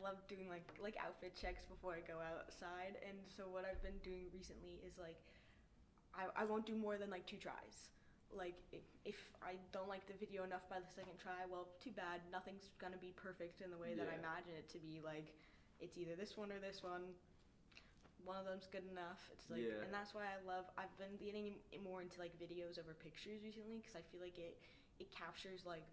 love doing like outfit checks before I go outside, and so what I've been doing recently is like I won't do more than like 2 tries. Like if I don't like the video enough by the second try, well, too bad. Nothing's gonna be perfect in the way that I imagine it to be. Like it's either this one or this one. One of them's good enough. It's like, and that's why I've been getting more into like videos over pictures recently because I feel like it captures like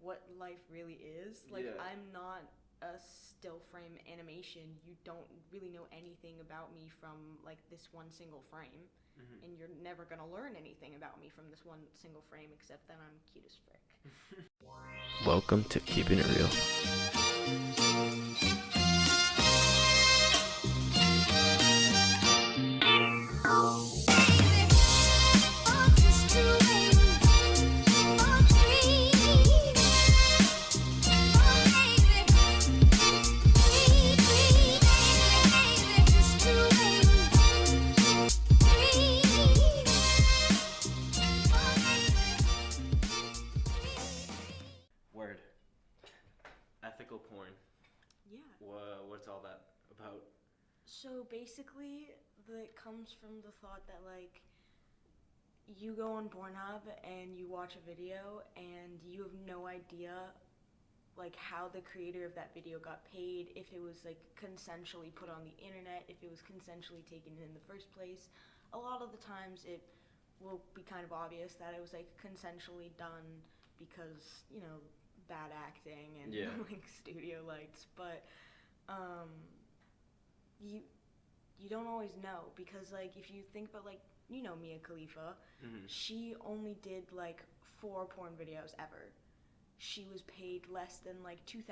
what life really is. Like I'm not a still frame animation. You don't really know anything about me from like this one single frame. And you're never gonna learn anything about me from this one single frame except that I'm cute as frick. Welcome to Keeping It Real. Word. Ethical porn. Yeah. What's all that about? So basically, it comes from the thought that like you go on Pornhub and you watch a video and you have no idea like how the creator of that video got paid, if it was like consensually put on the internet, if it was consensually taken in the first place. A lot of the times it will be kind of obvious that it was like consensually done because, you know, bad acting and like studio lights, but you don't always know because like if you think about like, you know, Mia Khalifa, she only did like 4 porn videos ever. She was paid less than like $2,000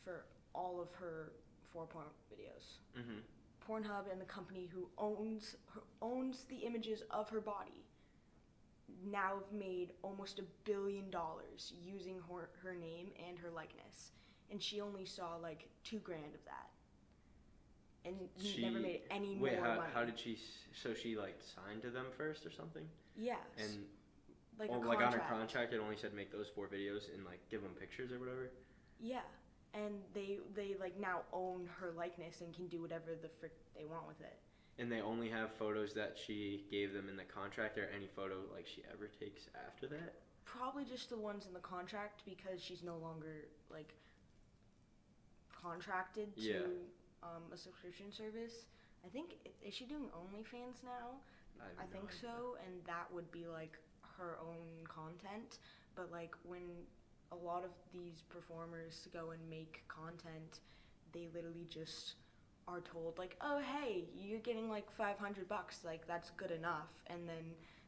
for all of her 4 porn videos. Pornhub and the company who owns the images of her body now have made almost $1 billion using her name and her likeness, and she only saw like $2,000 of that, and she never made any more money. How did she? So she like signed to them first or something? Yes. And like like on her contract, it only said make those 4 videos and like give them pictures or whatever. Yeah. And they like now own her likeness and can do whatever the frick they want with it. And they only have photos that she gave them in the contract, or any photo like she ever takes after that? Probably just the ones in the contract because she's no longer like contracted to a subscription service. I think, is she doing OnlyFans now? I think so, and that would be like her own content. But like when a lot of these performers go and make content, they literally just are told like, oh hey, you're getting like $500, like that's good enough, and then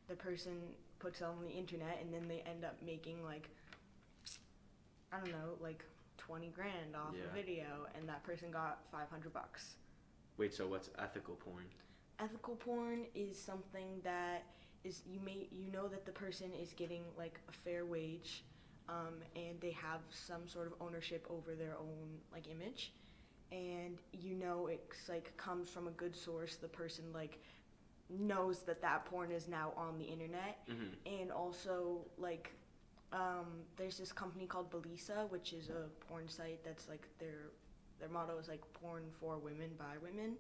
the person puts it on the internet and then they end up making like, I don't know, like $20,000 off a video, and that person got $500. Wait, so what's ethical porn? Ethical porn is something that is you know that the person is getting like a fair wage, and they have some sort of ownership over their own like image, and you know it's like comes from a good source. The person like knows that porn is now on the internet, and also like there's this company called Belisa, which is a porn site that's like their motto is like porn for women by women.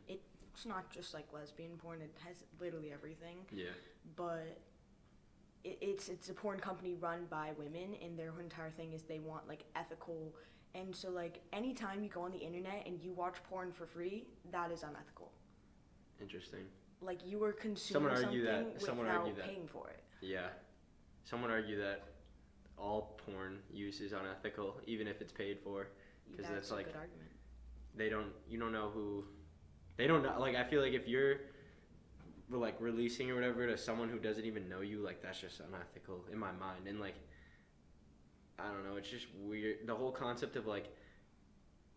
It's not just like lesbian porn, it has literally everything. But it's a porn company run by women, and their entire thing is they want like ethical, and so like anytime you go on the internet and you watch porn for free, that is unethical. Interesting. Like you were consuming something without paying for it. Yeah. Some would argue that all porn use is unethical, even if it's paid for, because that's like, good argument. You don't know who, they don't know, like I feel like if you're like releasing or whatever to someone who doesn't even know you, like that's just unethical in my mind. And like, I don't know, it's just weird, the whole concept of like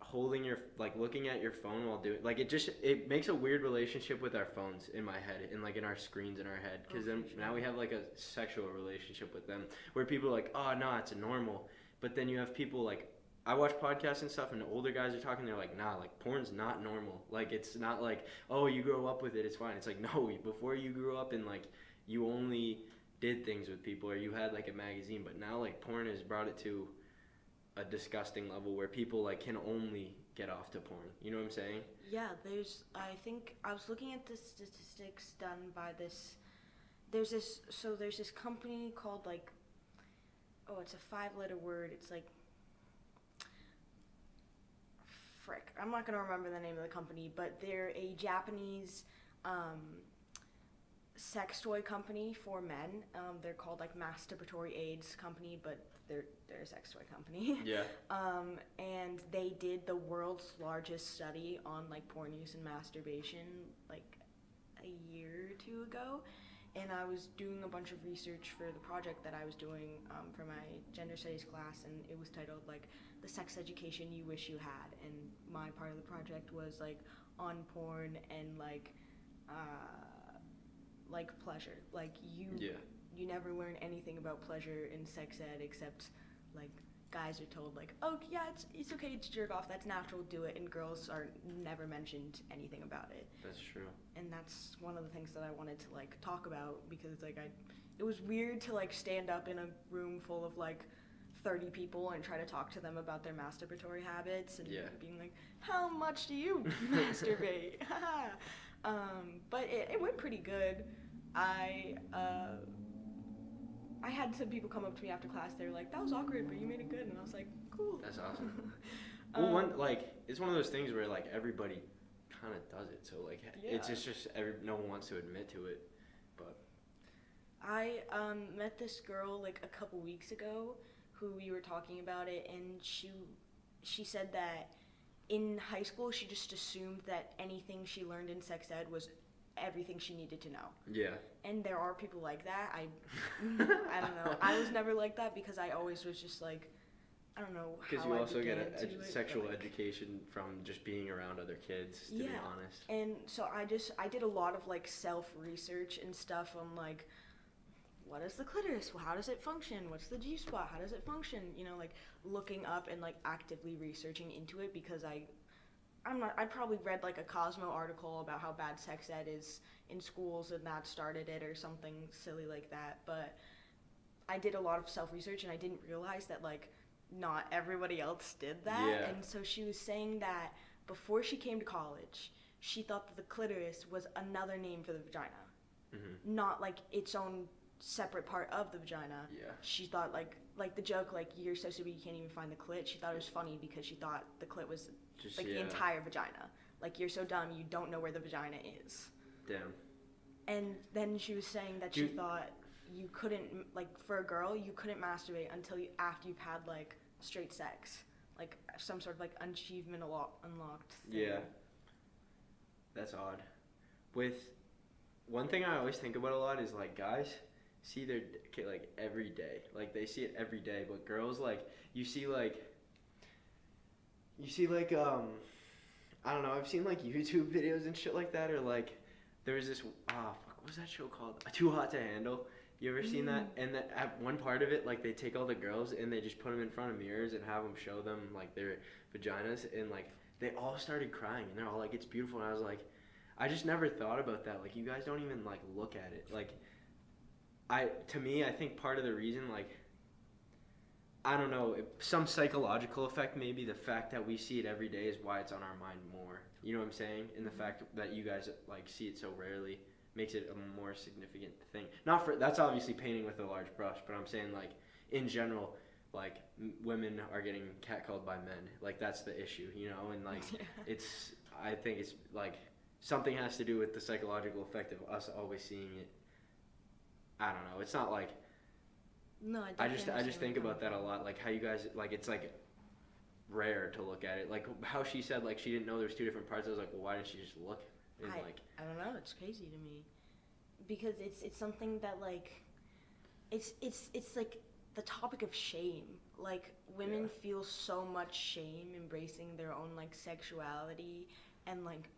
holding your, like looking at your phone while doing, like it makes a weird relationship with our phones in my head, and like in our screens in our head, because then now we have like a sexual relationship with them where people are like, oh no, it's normal. But then you have people like, I watch podcasts and stuff, and the older guys are talking, they're like, nah, like porn's not normal. Like it's not like, oh, you grow up with it, it's fine. It's like, no, before you grew up and like you only did things with people, or you had like a magazine, but now like porn has brought it to a disgusting level where people like can only get off to porn. You know what I'm saying? Yeah, I think I was looking at the statistics done by there's this company called like, oh, it's a 5-letter word. It's like, frick. I'm not going to remember the name of the company, but they're a Japanese sex toy company for men. They're called like Masturbatory Aids Company, but they're a sex toy company. Yeah. And they did the world's largest study on like porn use and masturbation like a year or two ago. And I was doing a bunch of research for the project that I was doing for my gender studies class, and it was titled like the sex education you wish you had. And my part of the project was like on porn and like pleasure. Like you never learn anything about pleasure in sex ed except like guys are told like, oh yeah, it's okay to jerk off, that's natural, do it, and girls are never mentioned anything about it. That's true. And that's one of the things that I wanted to like talk about, because like it was weird to like stand up in a room full of like 30 people and try to talk to them about their masturbatory habits and being like, how much do you masturbate? But it went pretty good. I had some people come up to me after class. They were like, that was awkward, but you made it good. And I was like, cool. That's awesome. Well, it's one of those things where like everybody kind of does it. So like it's just no one wants to admit to it. But I met this girl like a couple weeks ago who we were talking about it, and she said that in high school she just assumed that anything she learned in sex ed was everything she needed to know. Yeah. And there are people like that. I don't know. I was never like that because I always was just like, I don't know how. Because you also get a sexual education from just being around other kids, to be honest. And so I did a lot of like self-research and stuff on like, what is the clitoris? Well, how does it function? What's the G-spot? How does it function? You know, like looking up and like actively researching into it, because I probably read like a Cosmo article about how bad sex ed is in schools and that started it or something silly like that. But I did a lot of self-research and I didn't realize that like not everybody else did that. Yeah. And so she was saying that before she came to college, she thought that the clitoris was another name for the vagina. Mm-hmm. Not like its own separate part of the vagina. Yeah. She thought like the joke like, you're so stupid you can't even find the clit. She thought it was funny because she thought the clit was just, like the entire vagina. Like, you're so dumb you don't know where the vagina is. Damn. And then she was saying that she thought you couldn't, like, for a girl, you couldn't masturbate until after you've had like straight sex, like some sort of like achievement unlocked thing. Yeah. That's odd. With one thing I always think about a lot is like guys see their dick like every day. Like they see it every day, but girls like you see like I don't know, I've seen like YouTube videos and shit like that, or like there was this what was that show called? Too Hot to Handle. You ever seen that? And that at one part of it, like they take all the girls and they just put them in front of mirrors and have them show them like their vaginas, and like they all started crying and they're all like, it's beautiful. And I was like, I just never thought about that. Like, you guys don't even like look at it. Like, to me, I think part of the reason, like, I don't know, some psychological effect, maybe the fact that we see it every day is why it's on our mind more. You know what I'm saying? And the fact that you guys like see it so rarely makes it a more significant thing. That's obviously painting with a large brush, but I'm saying like in general, like women are getting catcalled by men. Like that's the issue, you know? And like I think it's like something has to do with the psychological effect of us always seeing it. I don't know. It's not like. No, I just think about that a lot. Like how you guys like it's like rare to look at it. Like how she said like she didn't know there's two different parts. I was like, well, why didn't she just look? And I don't know. It's crazy to me because it's something that like it's like the topic of shame. Like women feel so much shame embracing their own like sexuality, and like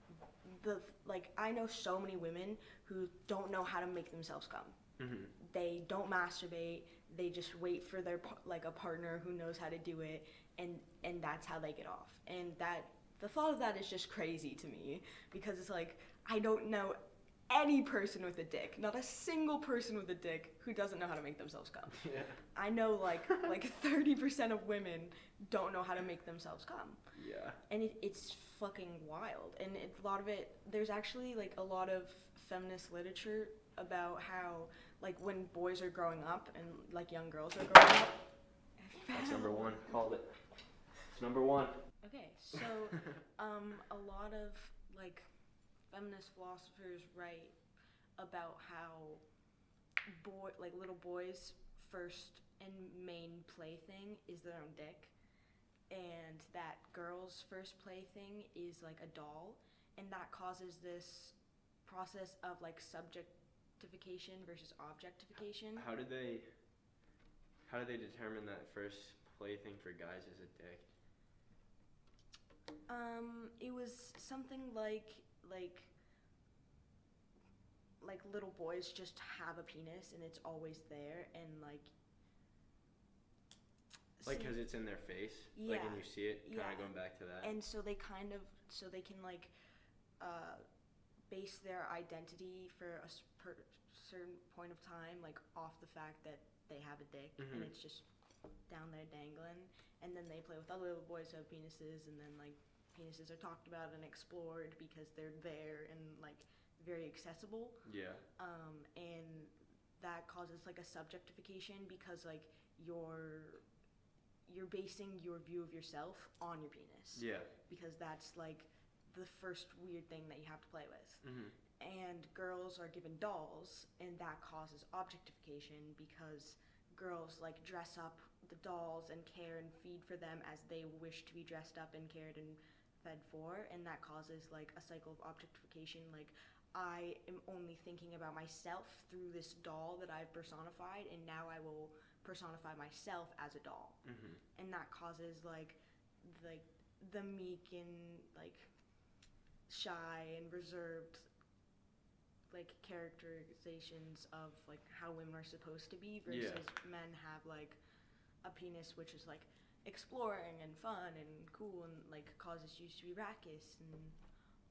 I know so many women who don't know how to make themselves come. Mm-hmm. They don't masturbate. They just wait for their a partner who knows how to do it, and that's how they get off. And that the thought of that is just crazy to me because it's like I don't know any person with a dick, not a single person with a dick who doesn't know how to make themselves come. Yeah. I know like 30% of women don't know how to make themselves come. Yeah. And it's fucking wild. And a lot of it, there's actually like a lot of feminist literature about how like when boys are growing up and like young girls are growing up. That's number one. Called it. It's number one. Okay, so a lot of like feminist philosophers write about how little boys' first and main plaything is their own dick, and that girls' first plaything is like a doll, and that causes this process of like subjectification versus objectification. How do they determine that first plaything for guys is a dick? It was something like little boys just have a penis and it's always there, and like because it's in their face, yeah, and you see it, kind of yeah. going back to that. And so they can like base their identity for a certain point of time like off the fact that they have a dick, and it's just down there dangling, and then they play with other little boys who have penises, and then like penises are talked about and explored because they're there and like very accessible. Yeah. And that causes like a subjectification because like you're basing your view of yourself on your penis. Yeah. Because that's like the first weird thing that you have to play with. And girls are given dolls, and that causes objectification because girls like dress up the dolls and care and feed for them as they wish to be dressed up and cared and fed for, and that causes like a cycle of objectification. Like I am only thinking about myself through this doll that I've personified, and now I will personify myself as a doll. And that causes like the meek and like shy and reserved like characterizations of like how women are supposed to be versus men have like a penis which is like exploring and fun and cool and like causes you to be raucous and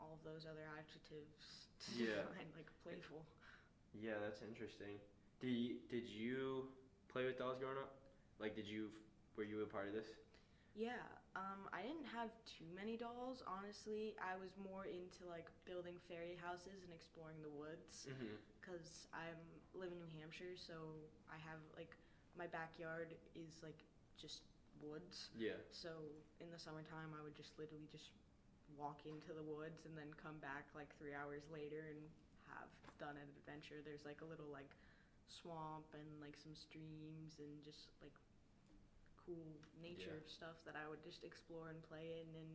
all of those other adjectives to define like playful. Yeah, that's interesting. Did you play with dolls growing up? Like were you a part of this? Yeah, I didn't have too many dolls, honestly. I was more into like building fairy houses and exploring the woods because I live in New Hampshire, so I have like my backyard is like just woods. Yeah. So in the summertime, I would just literally just walk into the woods and then come back like 3 hours later and have done an adventure. There's like a little like swamp and like some streams and just like cool nature stuff that I would just explore and play in and,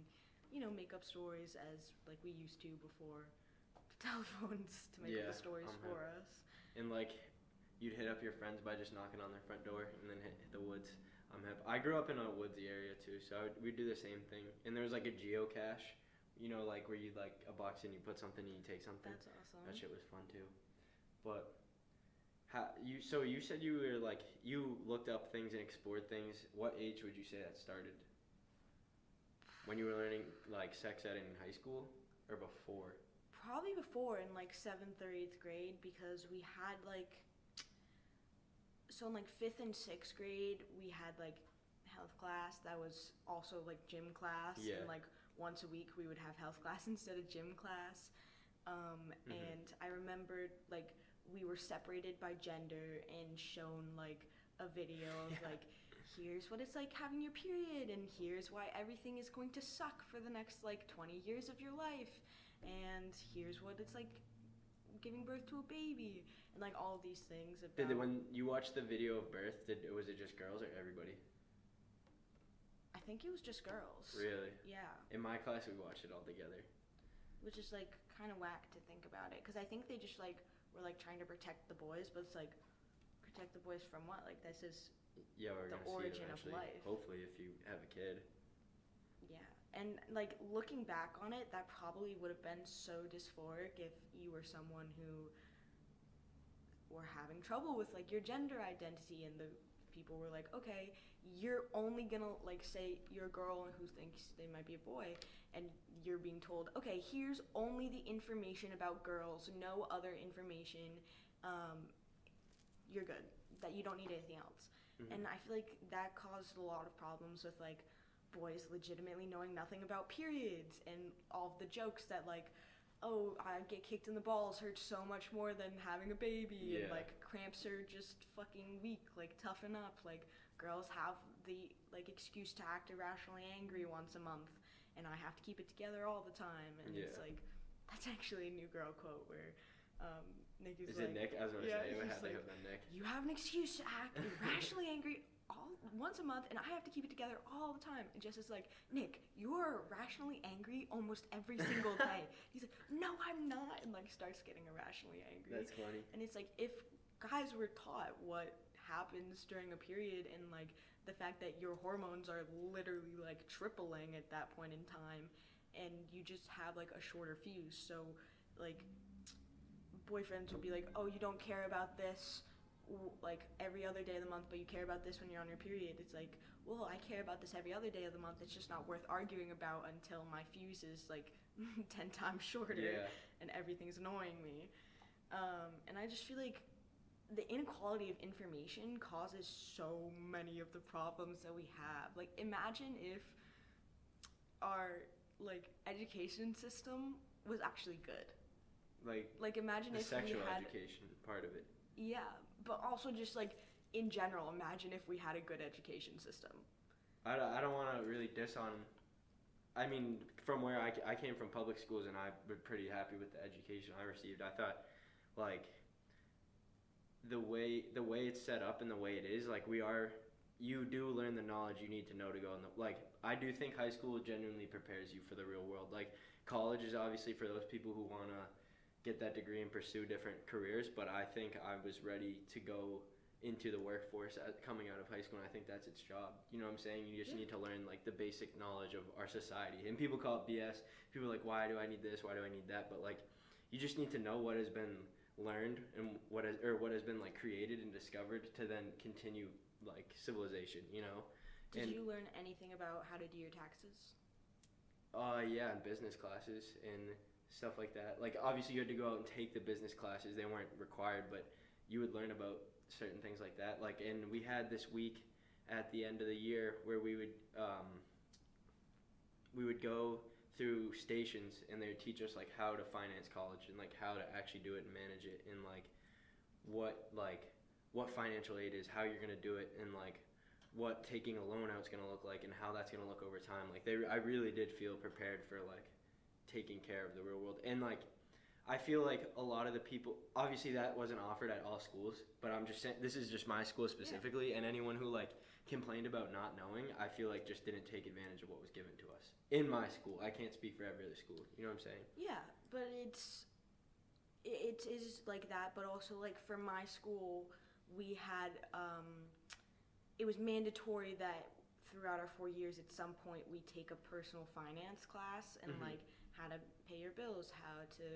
you know, make up stories as like we used to before the telephones to make up the stories for us. And like you'd hit up your friends by just knocking on their front door and then hit the woods. I grew up in a woodsy area too, so we'd do the same thing. And there was like a geocache, you know, like where you like a box and you put something and you take something. That's awesome. That shit was fun too. But so you said you were like, you looked up things and explored things. What age would you say that started? When you were learning like sex ed in high school or before? Probably before, in like 7th or 8th grade, because we had like, so in like 5th and 6th grade, we had like health class that was also like gym class. Yeah. And like once a week we would have health class instead of gym class. And I remembered like we were separated by gender and shown like a video of like, here's what it's like having your period, and here's why everything is going to suck for the next like 20 years of your life, and here's what it's like giving birth to a baby, and like all of these things about. When you watched the video of birth, was it just girls or everybody? I think it was just girls. Really? Yeah. In my class, we watched it all together. Which is like kind of whack to think about it, because I think they just like were like trying to protect the boys, but it's like, protect the boys from what? Like this is we're the gonna origin see it of eventually, life. hopefully, if you have a kid. Yeah, and like looking back on it, that probably would have been so dysphoric if you were someone who were having trouble with like your gender identity and the people were like, okay, you're only gonna, like, say you're a girl who thinks they might be a boy, and you're being told, okay, here's only the information about girls, no other information, you're good, that you don't need anything else. Mm-hmm. And I feel like that caused a lot of problems with, like, boys legitimately knowing nothing about periods, and all of the jokes that, like, oh, I get kicked in the balls hurts so much more than having a baby, and, like, cramps are just fucking weak, like, toughen up, like, girls have the, like, excuse to act irrationally angry once a month, and I have to keep it together all the time, and it's like, that's actually a New Girl quote where Nick is like... Is it Nick? I was going to say, I had to have that Nick. You have an excuse to act irrationally angry once a month, and I have to keep it together all the time. And Jess is like, Nick, you're irrationally angry almost every single day. He's like, no, I'm not, and, like, starts getting irrationally angry. That's funny. And it's like, if guys were taught what happens during a period, and, like, the fact that your hormones are literally, like, tripling at that point in time, and you just have, like, a shorter fuse, so, like, boyfriends would be like, oh, you don't care about this, like, every other day of the month, but you care about this when you're on your period. It's like, well, I care about this every other day of the month. It's just not worth arguing about until my fuse is, like, 10 times shorter, and everything's annoying me. And I just feel like the inequality of information causes so many of the problems that we have. Like, imagine if our, like, education system was actually good. Like imagine if we had... The sexual education part of it. Yeah, but also just, like, in general, imagine if we had a good education system. I don't want to really diss on... I mean, from where I came from public schools, and I've been pretty happy with the education I received. I thought, like, the way it's set up and the way it is, like, you do learn the knowledge you need to know to go in the... Like, I do think high school genuinely prepares you for the real world. Like, college is obviously for those people who want to get that degree and pursue different careers, but I think I was ready to go into the workforce coming out of high school, and I think that's its job. You know what I'm saying? You just need to learn, like, the basic knowledge of our society. And people call it BS. People are like, why do I need this? Why do I need that? But, like, you just need to know what has been learned and what has been, like, created and discovered to then continue, like, civilization, you know? Did you learn anything about how to do your taxes? Yeah, in business classes and stuff like that. Like, obviously you had to go out and take the business classes. They weren't required, but you would learn about certain things like that. Like, and we had this week at the end of the year where we would go through stations, and they would teach us, like, how to finance college and, like, how to actually do it and manage it, and, like, what financial aid is, how you're going to do it, and, like, what taking a loan out is going to look like and how that's going to look over time. Like, I really did feel prepared for, like, taking care of the real world. And, like, I feel like a lot of the people, obviously that wasn't offered at all schools, but I'm just saying, this is just my school specifically, and anyone who, like, complained about not knowing, I feel like just didn't take advantage of what was given to us. In my school. I can't speak for every other school. You know what I'm saying? Yeah, but it is like that, but also, like, for my school, we had, it was mandatory that throughout our 4 years, at some point, we take a personal finance class, and, like, how to pay your bills, how to,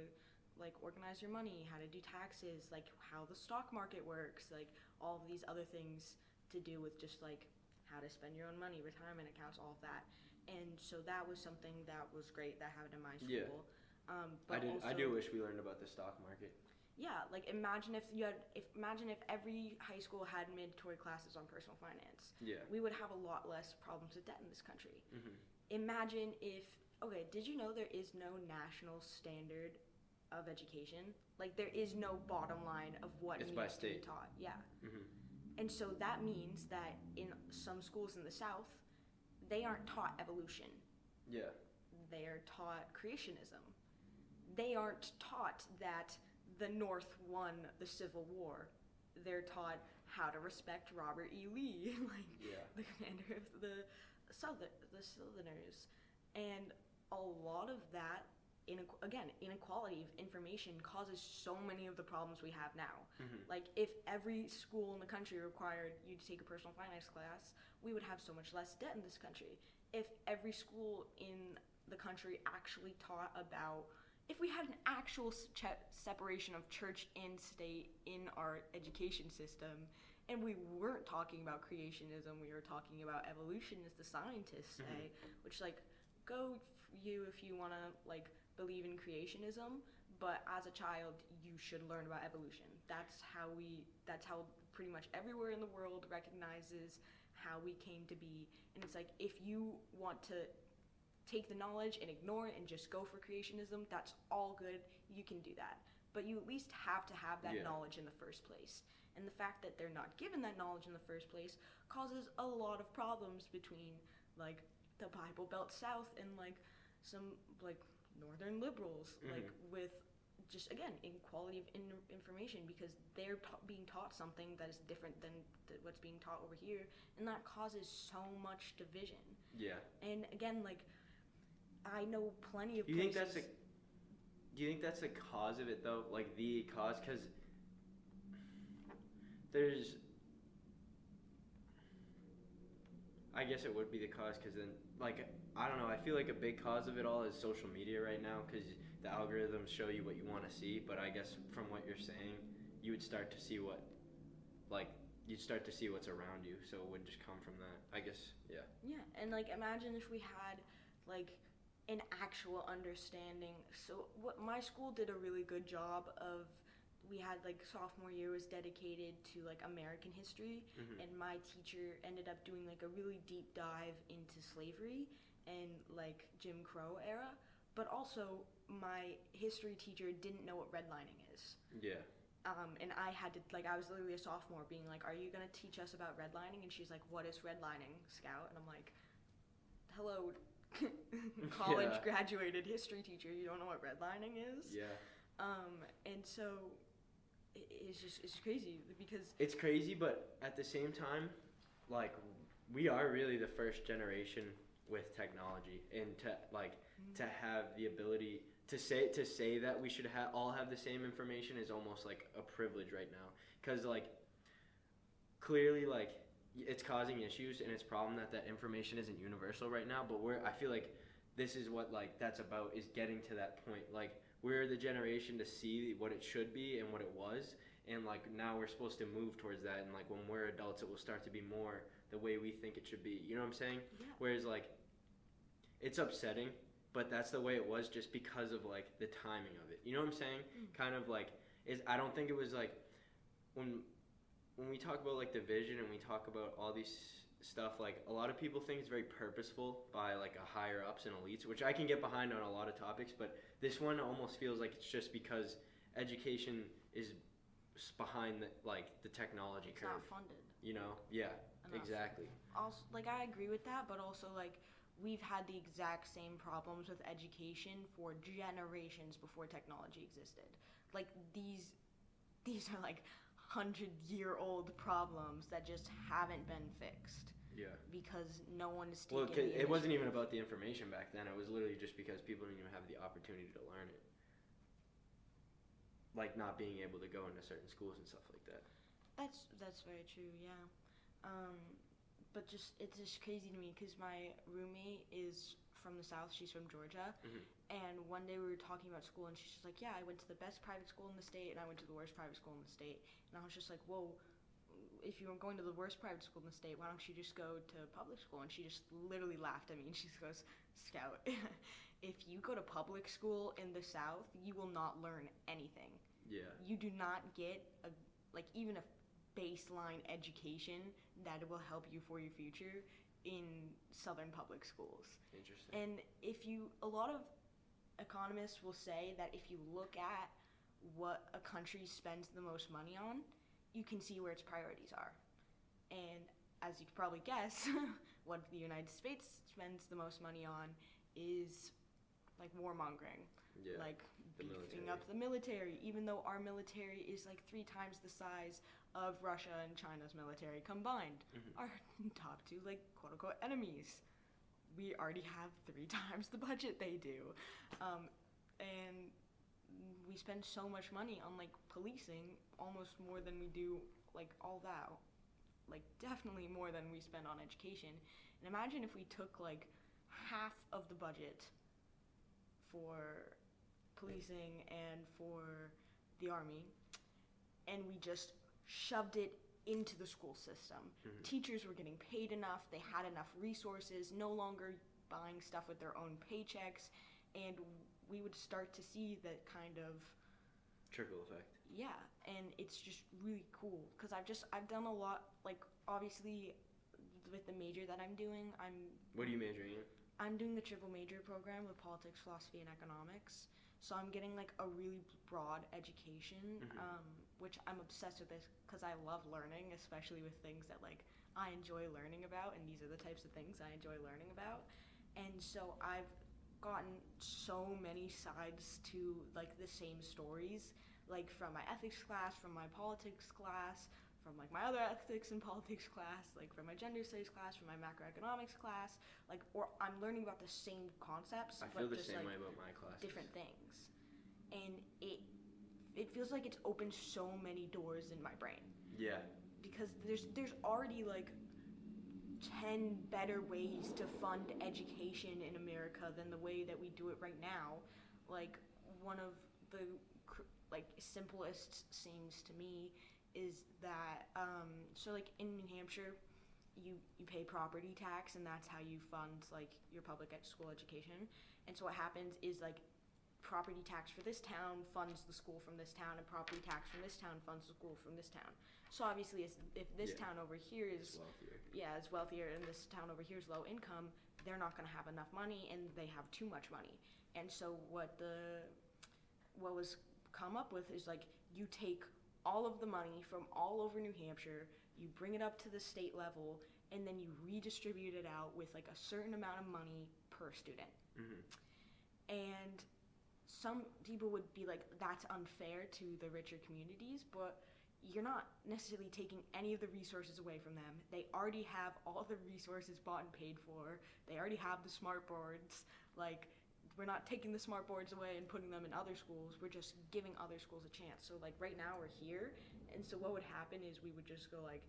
like, organize your money, how to do taxes, like, how the stock market works, like, all of these other things to do with just, like, how to spend your own money, retirement accounts, all of that. And so that was something that was great that happened in my school. Yeah. But I do wish we learned about the stock market. Yeah, like, imagine if every high school had mandatory classes on personal finance. Yeah. We would have a lot less problems with debt in this country. Mm-hmm. Imagine if, okay, did you know there is no national standard of education? Like, there is no bottom line of what needs to be taught. Yeah. Mm-hmm. And so that means that in some schools in the South, they aren't taught evolution. Yeah. They are taught creationism. They aren't taught that the North won the Civil War. They're taught how to respect Robert E. Lee, like, the commander of the Southerners. And a lot of that, inequality of information causes so many of the problems we have now. Mm-hmm. Like, if every school in the country required you to take a personal finance class, we would have so much less debt in this country. If every school in the country actually taught about, if we had an actual separation of church and state in our education system, And we weren't talking about creationism, we were talking about evolution, as the scientists say, which, like, go you if you want to, like, believe in creationism, but as a child, you should learn about evolution. That's how pretty much everywhere in the world recognizes how we came to be. And it's like, if you want to take the knowledge and ignore it and just go for creationism, that's all good, you can do that. But you at least have to have that knowledge in the first place. And the fact that they're not given that knowledge in the first place causes a lot of problems between, like, the Bible Belt South and, like, some, like, northern liberals, like, with just, again, inequality of information, because they're being taught something that is different than what's being taught over here, and that causes so much division. Yeah. And again, like, I know plenty of places. Do you think that's the cause of it, though? Like, the cause? Because there's... I guess it would be the cause, because then, like, I don't know, I feel like a big cause of it all is social media right now, because the algorithms show you what you want to see, but I guess from what you're saying, you would start to see you'd start to see what's around you, so it would just come from that, I guess, yeah. Yeah, and, like, imagine if we had, like, an actual understanding. So my school did a really good job of, we had, like, sophomore year was dedicated to, like, American history, and my teacher ended up doing, like, a really deep dive into slavery and, like, Jim Crow era, but also my history teacher didn't know what redlining is. Yeah. And I had to, like, I was literally a sophomore being like, are you going to teach us about redlining? And she's like, what is redlining, Scout? And I'm like, hello, college graduated history teacher, you don't know what redlining is? Yeah. And so it's crazy, because it's crazy, but at the same time, like, we are really the first generation with technology, and to have the ability to say that we should all have the same information is almost like a privilege right now, because, like, clearly, like, it's causing issues, and it's a problem that information isn't universal right now, but I feel like this is what, like, that's about, is getting to that point. Like, we're the generation to see what it should be and what it was, and, like, now we're supposed to move towards that, and, like, when we're adults, it will start to be more the way we think it should be, you know what I'm saying? Yeah. Whereas, like, it's upsetting, but that's the way it was just because of, like, the timing of it, you know what I'm saying? Kind of, like, I don't think it was, like, when we talk about, like, division and we talk about all these stuff, like, a lot of people think it's very purposeful by, like, a higher ups and elites, which I can get behind on a lot of topics, but this one almost feels like it's just because education is behind the technology curve. It's not funded. You know? Yeah, enough. Exactly. Also, like, I agree with that, but also, like, we've had the exact same problems with education for generations before technology existed. Like, these are, like, 100-year-old problems that just haven't been fixed. Yeah. Because no one is taking the initiative. It wasn't even about the information back then. It was literally just because people didn't even have the opportunity to learn it. Like, not being able to go into certain schools and stuff like that. That's very true, yeah. But it's just crazy to me, because my roommate is from the South. She's from Georgia. And one day we were talking about school, and she's just like, yeah, I went to the best private school in the state, and I went to the worst private school in the state. And I was just like, whoa, if you were going to the worst private school in the state, why don't you just go to public school? And she just literally laughed at me, and she goes, Scout, if you go to public school in the South, you will not learn anything. Yeah. You do not get even a baseline education that will help you for your future in Southern public schools. Interesting. And a lot of economists will say that if you look at what a country spends the most money on, you can see where its priorities are. And as you could probably guess, what the United States spends the most money on is, like, warmongering. Yeah, like, beefing up the military, even though our military is, like, 3 times the size of Russia and China's military combined. Our top 2, like, quote-unquote enemies. We already have 3 times the budget they do. And we spend so much money on, like, policing, almost more than we do, like, all that. Like, definitely more than we spend on education. And imagine if we took, like, half of the budget for policing and for the army, and we just shoved it into the school system. Mhm. Teachers were getting paid enough, they had enough resources, no longer buying stuff with their own paychecks, and we would start to see that kind of Trickle effect. yeah, and it's just really cool because I've done a lot, like obviously with the major that I'm doing, What are you majoring in? I'm doing the triple major program with politics, philosophy, and economics. So I'm getting like a really broad education, which I'm obsessed with this because I love learning, especially with things that like I enjoy learning about, and these are the types of things I enjoy learning about. And so I've gotten so many sides to like the same stories, like from my ethics class, from my politics class, from like my other ethics and politics class, like from my gender studies class, from my macroeconomics class, like or I'm learning about the same concepts, I feel but the just same like way about my classes. different things, and it feels like it's opened so many doors in my brain Yeah. because there's already like 10 better ways to fund education in America than the way that we do it right now. Like one of the like simplest things to me is that so like in New Hampshire you pay property tax, and that's how you fund like your public school education. And so what happens is like property tax for this town funds the school from this town, and property tax from this town funds the school from this town. So obviously if this town over here is wealthier and this town over here is low income, they're not going to have enough money, and they have too much money. And so what was come up with is like you take all of the money from all over New Hampshire, you bring it up to the state level, and then you redistribute it out with like a certain amount of money per student. And some people would be like, that's unfair to the richer communities, but you're not necessarily taking any of the resources away from them. They already have all the resources bought and paid for. They already have the smart boards. Like, we're not taking the smart boards away and putting them in other schools. We're just giving other schools a chance. So like right now we're here, and so what would happen is we would just go like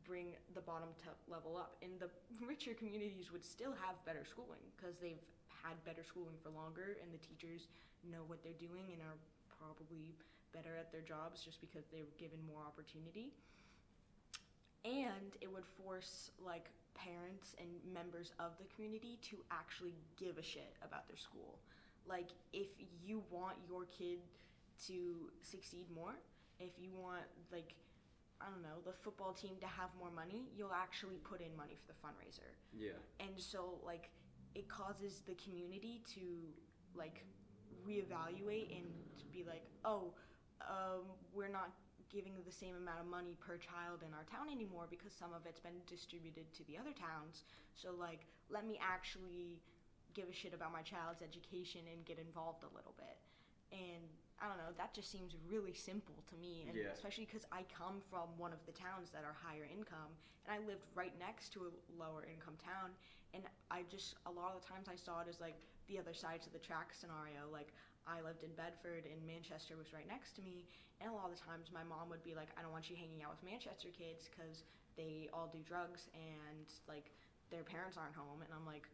bring the bottom level up, and the richer communities would still have better schooling because they've had better schooling for longer, and the teachers know what they're doing and are probably better at their jobs just because they were given more opportunity. And it would force like parents and members of the community to actually give a shit about their school. Like if you want your kid to succeed more, if you want like I don't know, the football team to have more money, you'll actually put in money for the fundraiser. Yeah. And so like it causes the community to like reevaluate and to be like, we're not giving the same amount of money per child in our town anymore because some of it's been distributed to the other towns. So like, let me actually give a shit about my child's education and get involved a little bit. And I don't know, that just seems really simple to me, and especially because I come from one of the towns that are higher income, and I lived right next to a lower income town, and a lot of the times I saw it as like the other sides of the track scenario. Like I lived in Bedford and Manchester was right next to me, and a lot of the times my mom would be like, I don't want you hanging out with Manchester kids because they all do drugs and like their parents aren't home. And I'm like,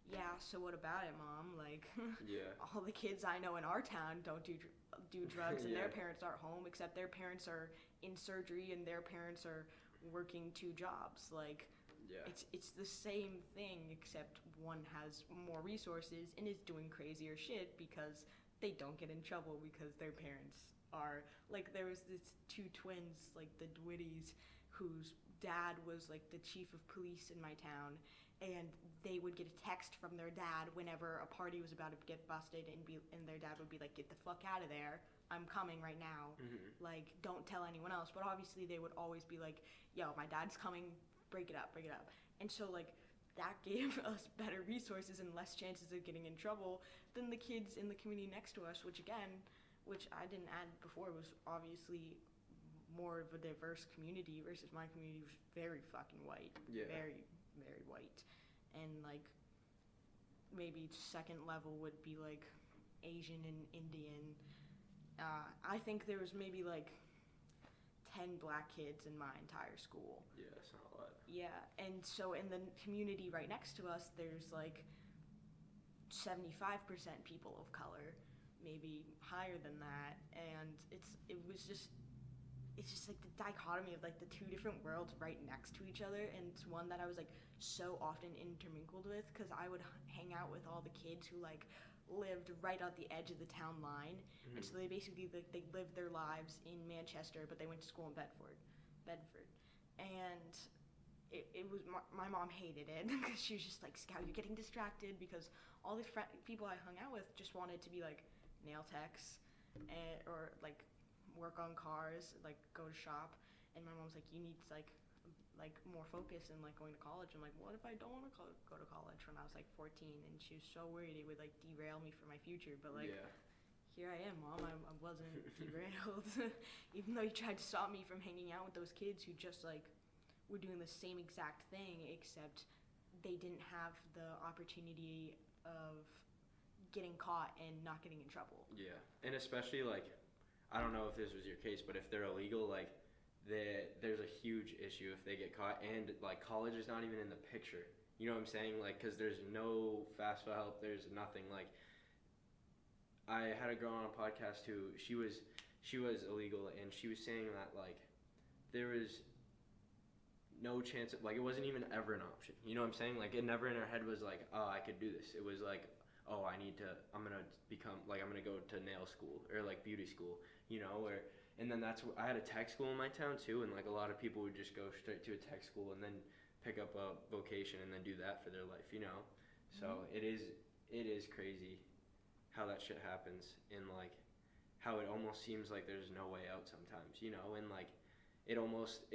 yeah, so what about it, Mom? Like, all the kids I know in our town don't do drugs, and their parents aren't home, except their parents are in surgery and their parents are working 2 jobs. Like, it's the same thing, except one has more resources and is doing crazier shit because they don't get in trouble because their parents are, like, there was this 2 twins, like the Dwitties, whose dad was, like, the chief of police in my town, and they would get a text from their dad whenever a party was about to get busted, and their dad would be like, get the fuck out of there, I'm coming right now, like, don't tell anyone else. But obviously they would always be like, yo, my dad's coming, break it up. And so like that gave us better resources and less chances of getting in trouble than the kids in the community next to us, which I didn't add before, was obviously more of a diverse community versus my community was very fucking white. Very, very white. And like maybe second level would be like Asian and Indian. I think there was maybe like 10 black kids in my entire school. Yeah, that's not a lot. Yeah, and so in the community right next to us, there's like 75% people of color, maybe higher than that, and it's just like the dichotomy of like the two different worlds right next to each other, and it's one that I was like so often intermingled with because I would hang out with all the kids who like lived right at the edge of the town line, and so they basically like they lived their lives in Manchester, but they went to school in Bedford, and it was my mom hated it because she was just like, Scout, you're getting distracted, because all these people I hung out with just wanted to be like nail techs, or like work on cars, like go to shop, and my mom's like, you need to like more focus in like going to college. I'm like, what if I don't want to go to college when I was like 14? And she was so worried it would like derail me for my future, but like here I am, Mom. I wasn't derailed. Even though you tried to stop me from hanging out with those kids who just like were doing the same exact thing, except they didn't have the opportunity of getting caught and not getting in trouble. Yeah, and especially like, I don't know if this was your case, but if they're illegal, like there's a huge issue if they get caught, and like college is not even in the picture. You know what I'm saying? Like, because there's no FAFSA help, there's nothing. Like, I had a girl on a podcast who she was illegal, and she was saying that like there was no chance of, like, it wasn't even ever an option. You know what I'm saying? Like, it never in her head was like, oh, I could do this. It was like, oh, I'm gonna go to nail school or like beauty school, you know, and then I had a tech school in my town too, and like a lot of people would just go straight to a tech school and then pick up a vocation and then do that for their life, you know. So it is crazy how that shit happens, and like how it almost seems like there's no way out sometimes, you know, and like it almost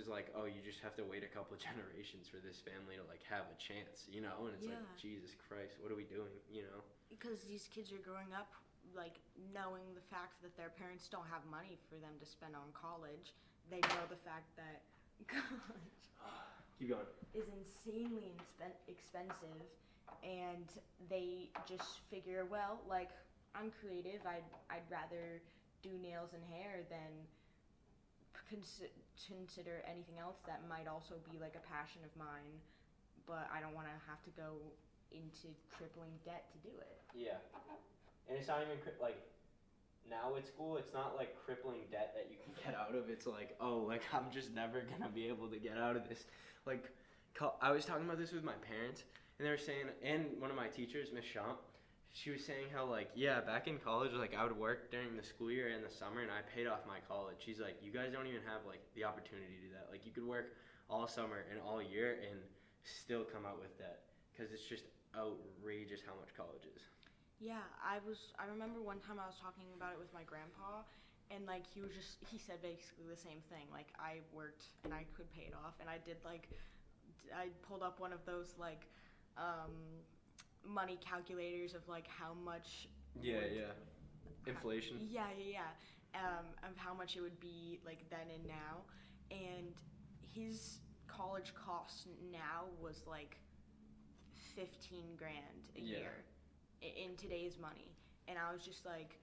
is like, oh, you just have to wait a couple of generations for this family to like have a chance, you know, and it's like, Jesus Christ, what are we doing, you know? Because these kids are growing up like knowing the fact that their parents don't have money for them to spend on college. They know the fact that college Keep going. is insanely expensive, and they just figure, well, like, I'm creative, I'd rather do nails and hair than consider anything else that might also be like a passion of mine, but I don't want to have to go into crippling debt to do it. Yeah, and it's not even like now at school, it's not like crippling debt that you can get out of. It's like, oh, like I'm just never gonna be able to get out of this. Like, I was talking about this with my parents, and they were saying, and one of my teachers, Miss Champ, she was saying how, like, yeah, back in college, like, I would work during the school year and the summer, and I paid off my college. She's like, you guys don't even have, like, the opportunity to do that. Like, you could work all summer and all year and still come out with debt, because it's just outrageous how much college is. Yeah, I remember one time I was talking about it with my grandpa, and, like, he said basically the same thing. Like, I worked and I could pay it off, and I pulled up one of those, like, money calculators of like how much inflation of how much it would be like then and now, and his college cost now was like $15,000 a year in today's money, and I was just like,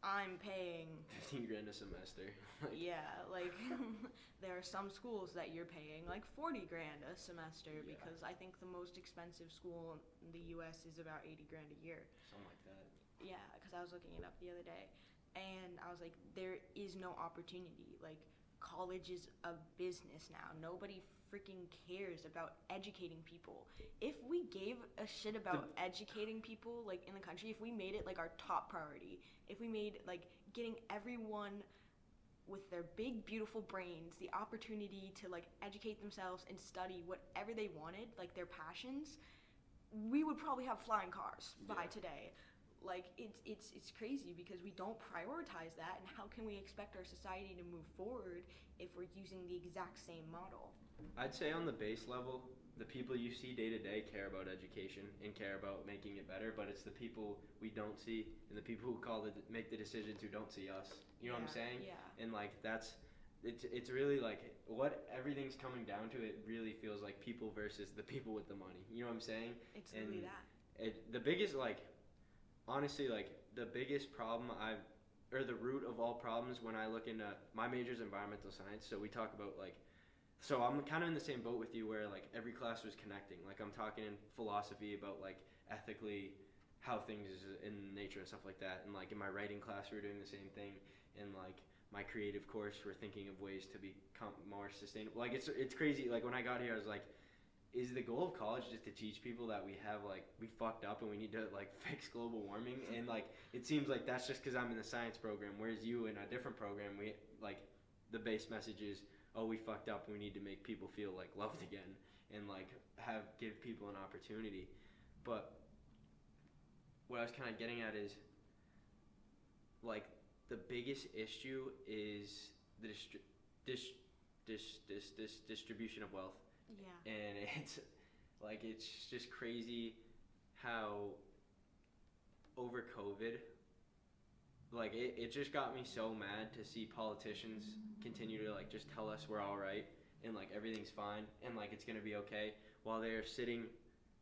I'm paying $15,000 a semester. Like there are some schools that you're paying like $40,000 a semester, because I think the most expensive school in the U.S. is about $80,000 a year. Something like that. Yeah, because I was looking it up the other day, and I was like, there is no opportunity. Like, college is a business now. Nobody freaking cares about educating people. If we gave a shit about educating people, like, in the country, if we made it like our top priority, if we made like getting everyone with their big beautiful brains the opportunity to like educate themselves and study whatever they wanted, like their passions, we would probably have flying cars by today. Like, it's crazy because we don't prioritize that, and how can we expect our society to move forward if we're using the exact same model? I'd say on the base level, the people you see day to day care about education and care about making it better, but it's the people we don't see and the people who make the decisions who don't see us. You know what I'm saying? Yeah. And like it's really like what everything's coming down to. It really feels like people versus the people with the money. You know what I'm saying? It's really that. The biggest, like, honestly, like the biggest problem or the root of all problems when I look into my major is environmental science, so we talk about like. So I'm kind of in the same boat with you where like every class was connecting. Like I'm talking in philosophy about like ethically how things is in nature and stuff like that. And like in my writing class we were doing the same thing. In like my creative course, we're thinking of ways to become more sustainable. Like it's crazy. Like when I got here, I was like, is the goal of college just to teach people that we fucked up and we need to like fix global warming? And like it seems like that's just because I'm in the science program, whereas you in a different program, we like the base message is, oh, we fucked up and we need to make people feel like loved again and like give people an opportunity. But what I was kind of getting at is like the biggest issue is the distribution of wealth. Yeah. And it's just crazy how over COVID, like it just got me so mad to see politicians continue to like just tell us we're all right and like everything's fine and like it's gonna be okay while they're sitting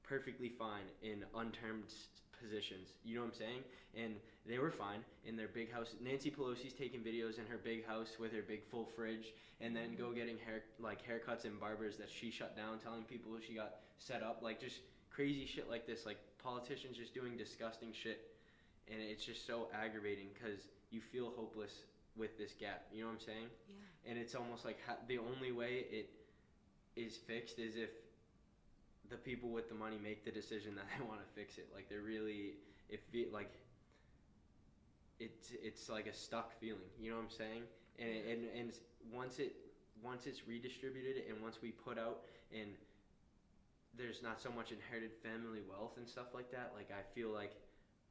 perfectly fine in untermed positions. You know what I'm saying? And they were fine in their big house. Nancy Pelosi's taking videos in her big house with her big full fridge, and then go getting haircuts and barbers that she shut down, telling people she got set up, like just crazy shit like this. Like politicians just doing disgusting shit, and it's just so aggravating because you feel hopeless with this gap. You know what I'm saying? Yeah. And it's almost like the only way it is fixed is if the people with the money make the decision that they want to fix it. Like they're really, it's like a stuck feeling. You know what I'm saying? And once it's redistributed and once we put out and there's not so much inherited family wealth and stuff like that, like I feel like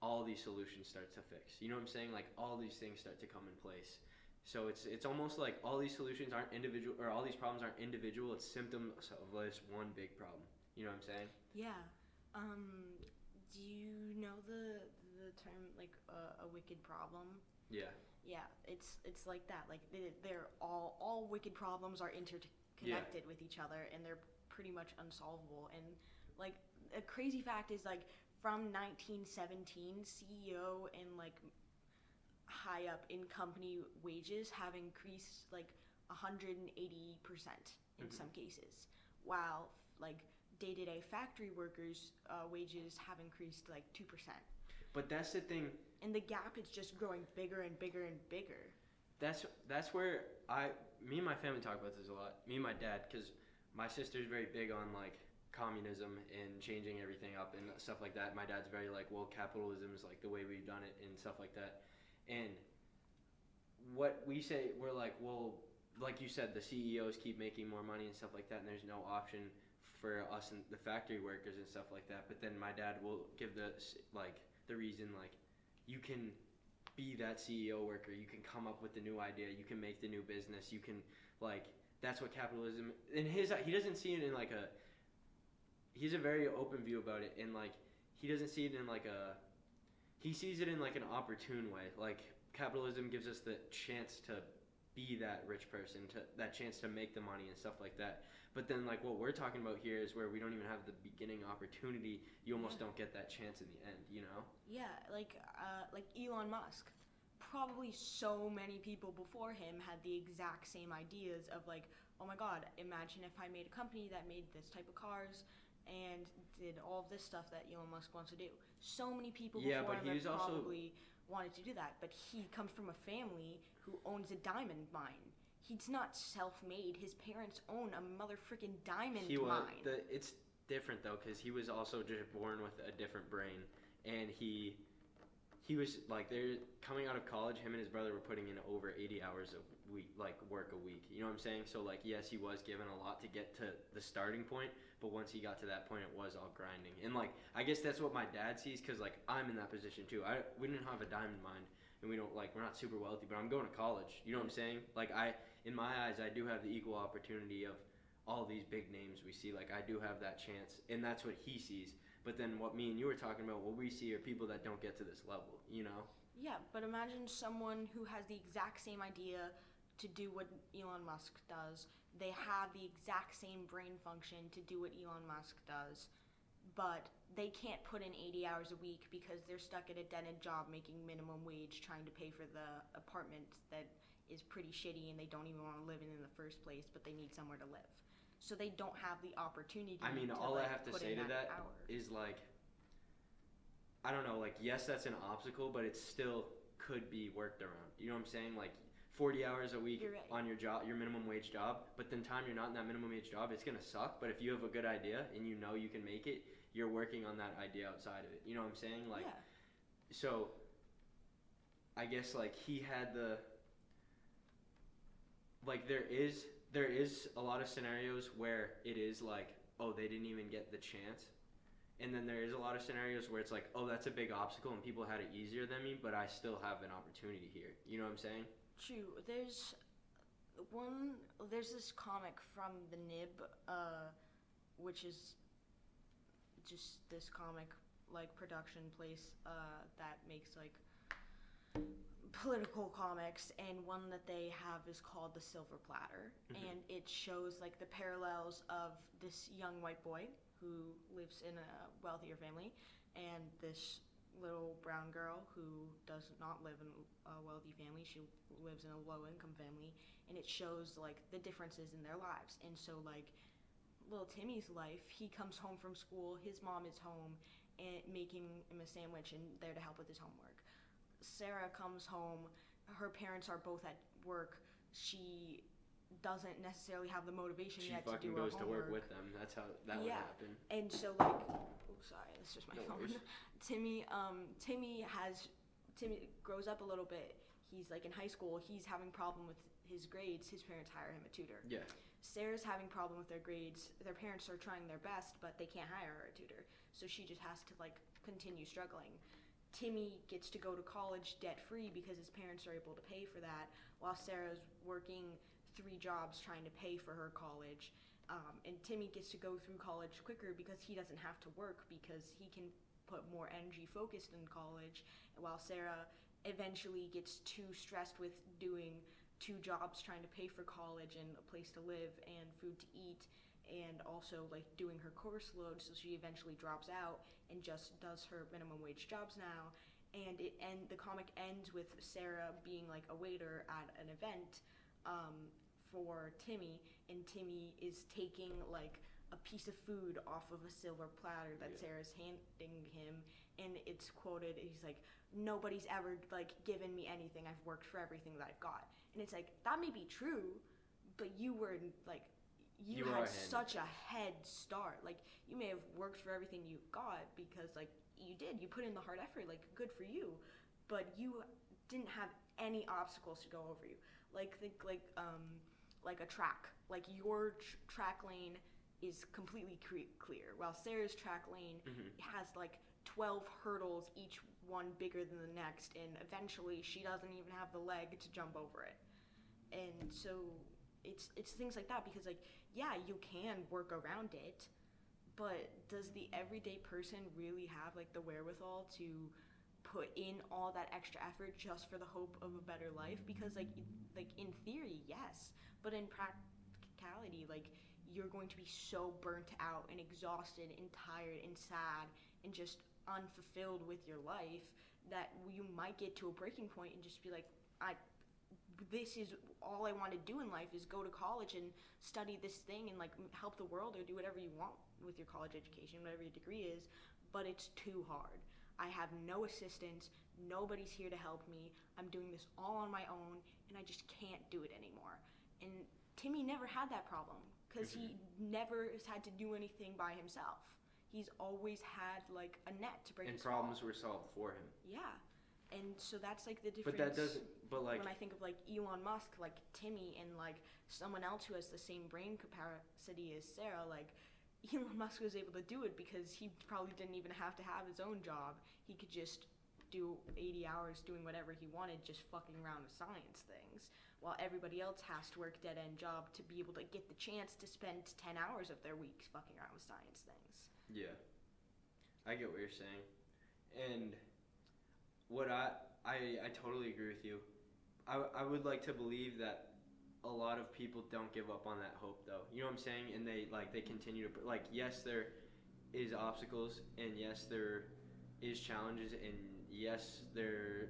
all these solutions start to fix. You know what I'm saying? Like all these things start to come in place. So it's almost like all these solutions aren't individual, or all these problems aren't individual. It's symptoms of this one big problem. You know what I'm saying? Yeah. Do you know the term like a wicked problem? Yeah. Yeah, it's like that. Like they're all wicked problems are interconnected with each other, and they're pretty much unsolvable. And like a crazy fact is like from 1917, CEO and like high up in company wages have increased like 180% in some cases, while like day-to-day factory workers' wages have increased like 2%. But that's the thing. And the gap is just growing bigger and bigger and bigger. That's where me and my family talk about this a lot. Me and my dad, because my sister's very big on like communism and changing everything up and stuff like that. My dad's very like, well, capitalism is like the way we've done it and stuff like that. And what we say, we're like, well, like you said, the CEOs keep making more money and stuff like that, and there's no option for us and the factory workers and stuff like that. But then my dad will give the reason, like, you can be that CEO worker, you can come up with the new idea, you can make the new business, you can, like, that's what capitalism, in his, he doesn't see it in like he's a very open view about it, and like, he doesn't see it in like he sees it in like an opportune way. Like capitalism gives us the chance to be that rich person, to that chance to make the money and stuff like that. But then like what we're talking about here is where we don't even have the beginning opportunity. You almost don't get that chance in the end, you know? Yeah, like Elon Musk. Probably so many people before him had the exact same ideas of like, oh my god, imagine if I made a company that made this type of cars and did all of this stuff that Elon Musk wants to do. So many people before him have probably wanted to do that, but he comes from a family who owns a diamond mine. He's not self-made. His parents own a motherfucking diamond mine. It's different though, because he was also just born with a different brain, and he was like, they're coming out of college, him and his brother were putting in over 80 hours a week, like work a week. You know what I'm saying? So like, yes, he was given a lot to get to the starting point, but once he got to that point, it was all grinding. And like, I guess that's what my dad sees, because like, I'm in that position too. We didn't have a diamond mine, and we're not super wealthy, but I'm going to college. You know what I'm saying? Like, in my eyes, I do have the equal opportunity of all these big names we see. Like, I do have that chance, and that's what he sees. But then what me and you were talking about, what we see are people that don't get to this level, you know? Yeah, but imagine someone who has the exact same idea to do what Elon Musk does. They have the exact same brain function to do what Elon Musk does, but they can't put in 80 hours a week because they're stuck at a dead-end job making minimum wage trying to pay for the apartment that is pretty shitty and they don't even want to live in the first place, but they need somewhere to live. So they don't have the opportunity I mean, to, all like, I have to put say in to that hour. is, like, I don't know, like, yes, that's an obstacle, but it still could be worked around. You know what I'm saying? Like, 40 hours a week You're right. on your job, your minimum wage job, but then time you're not in that minimum wage job, it's gonna suck. But if you have a good idea and you know you can make it, you're working on that idea outside of it. You know what I'm saying? Like, Yeah. so I guess like he had the like there is a lot of scenarios where it is like, oh, they didn't even get the chance. And then there is a lot of scenarios where it's like, oh, that's a big obstacle and people had it easier than me, but I still have an opportunity here. You know what I'm saying? True. There's this comic from the Nib, which is just this comic like production place that makes like political comics, and one that they have is called the Silver Platter, and it shows like the parallels of this young white boy who lives in a wealthier family and this little brown girl who does not live in a wealthy family. She lives in a low income family, and it shows like the differences in their lives. And so like little Timmy's life, he comes home from school, his mom is home and making him a sandwich and there to help with his homework. Sarah comes home, her parents are both at work, she doesn't necessarily have the motivation She yet to do her fucking goes homework. to work with them. That's how that would happen. And so like, oh sorry, that's just my No phone. worries. Timmy grows up a little bit. He's like in high school. He's having problem with his grades. His parents hire him a tutor. Yeah. Sarah's having problem with their grades. Their parents are trying their best, but they can't hire her a tutor. So she just has to like continue struggling. Timmy gets to go to college debt-free because his parents are able to pay for that, while Sarah's working 3 jobs trying to pay for her college. And Timmy gets to go through college quicker because he doesn't have to work, because he can put more energy focused in college, while Sarah eventually gets too stressed with doing 2 jobs trying to pay for college and a place to live and food to eat, and also like doing her course load, so she eventually drops out and just does her minimum wage jobs now. And the comic ends with Sarah being like a waiter at an event for Timmy, and Timmy is taking like a piece of food off of a silver platter that Sarah's handing him, and it's quoted, he's like, nobody's ever like given me anything, I've worked for everything that I've got. And it's like, that may be true, but you were like, you had such a head start. Like, you may have worked for everything you got because like you did, you put in the hard effort, like good for you, but you didn't have any obstacles to go over you. Like think like a track, like your track lane is completely clear, while Sarah's track lane has like 12 hurdles, each one bigger than the next, and eventually she doesn't even have the leg to jump over it. And so it's things like that, because like, yeah, you can work around it, but does the everyday person really have like the wherewithal to put in all that extra effort just for the hope of a better life? Because like in theory, yes, but in practicality, like, you're going to be so burnt out and exhausted and tired and sad and just unfulfilled with your life that you might get to a breaking point and just be like, this is all I want to do in life, is go to college and study this thing and like help the world, or do whatever you want with your college education, whatever your degree is, but it's too hard. I have no assistance, nobody's here to help me, I'm doing this all on my own, and I just can't do it anymore. And Timmy never had that problem, because he never has had to do anything by himself. He's always had like a net to break his fall. And problems were solved for him. Yeah. And so that's like the difference. But that doesn't, but like, when I think of like Elon Musk, like Timmy, and like someone else who has the same brain capacity as Sarah, like Elon Musk was able to do it because he probably didn't even have to have his own job. He could just do 80 hours doing whatever he wanted, just fucking around with science things, while everybody else has to work dead-end job to be able to get the chance to spend 10 hours of their weeks fucking around with science things. Yeah. I get what you're saying. And what I totally agree with you. I would like to believe that a lot of people don't give up on that hope, though. You know what I'm saying? And they continue to, like, yes, there is obstacles, and yes, there is challenges, and yes,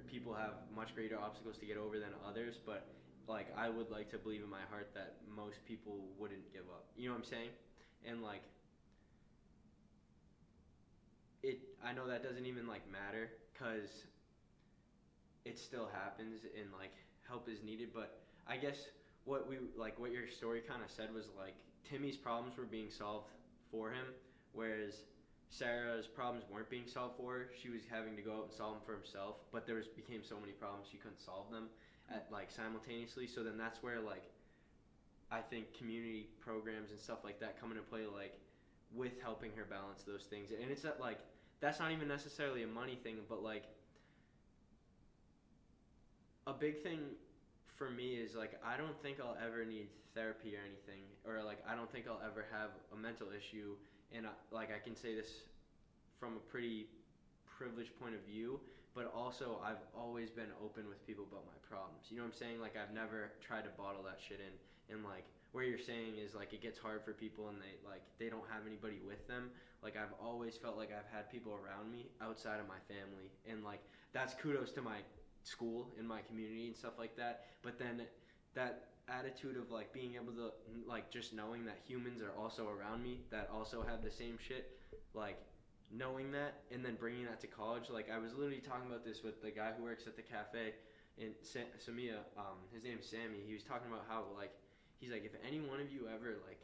people have much greater obstacles to get over than others, but like, I would like to believe in my heart that most people wouldn't give up. You know what I'm saying? And like, I know that doesn't even like matter, because it still happens, and like help is needed. But I guess what your story kind of said was like Timmy's problems were being solved for him, whereas Sarah's problems weren't being solved for her. She was having to go out and solve them for himself, but became so many problems she couldn't solve them at like simultaneously. So then that's where like I think community programs and stuff like that come into play, like with helping her balance those things. And it's that like that's not even necessarily a money thing, but like a big thing for me is like I don't think I'll ever need therapy or anything, or like I don't think I'll ever have a mental issue. And like I can say this from a pretty privileged point of view, but also I've always been open with people about my problems. You know what I'm saying? Like I've never tried to bottle that shit in. And like where you're saying is like it gets hard for people and they don't have anybody with them. Like I've always felt like I've had people around me outside of my family, and like that's kudos to my school and my community and stuff like that. But then that attitude of like being able to like just knowing that humans are also around me that also have the same shit, like knowing that and then bringing that to college. Like I was literally talking about this with the guy who works at the cafe in Samia, his name's Sammy. He was talking about how like he's like, if any one of you ever like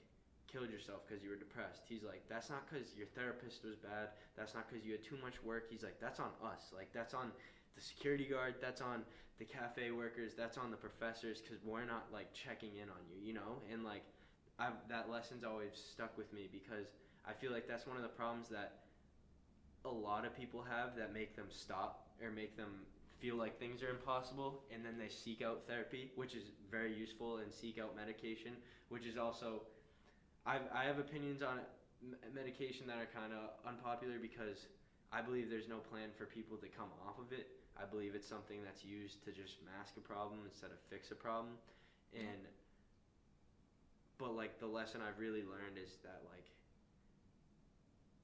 killed yourself because you were depressed, he's like, that's not because your therapist was bad, that's not because you had too much work. He's like, that's on us, like that's on the security guard, that's on the cafe workers, that's on the professors, because we're not like checking in on you, you know. And like that lesson's always stuck with me, because I feel like that's one of the problems that a lot of people have that make them stop or make them feel like things are impossible, and then they seek out therapy, which is very useful, and seek out medication, which is also I have opinions on medication that are kind of unpopular, because I believe there's no plan for people to come off of it. I believe it's something that's used to just mask a problem instead of fix a problem. And but like the lesson I've really learned is that like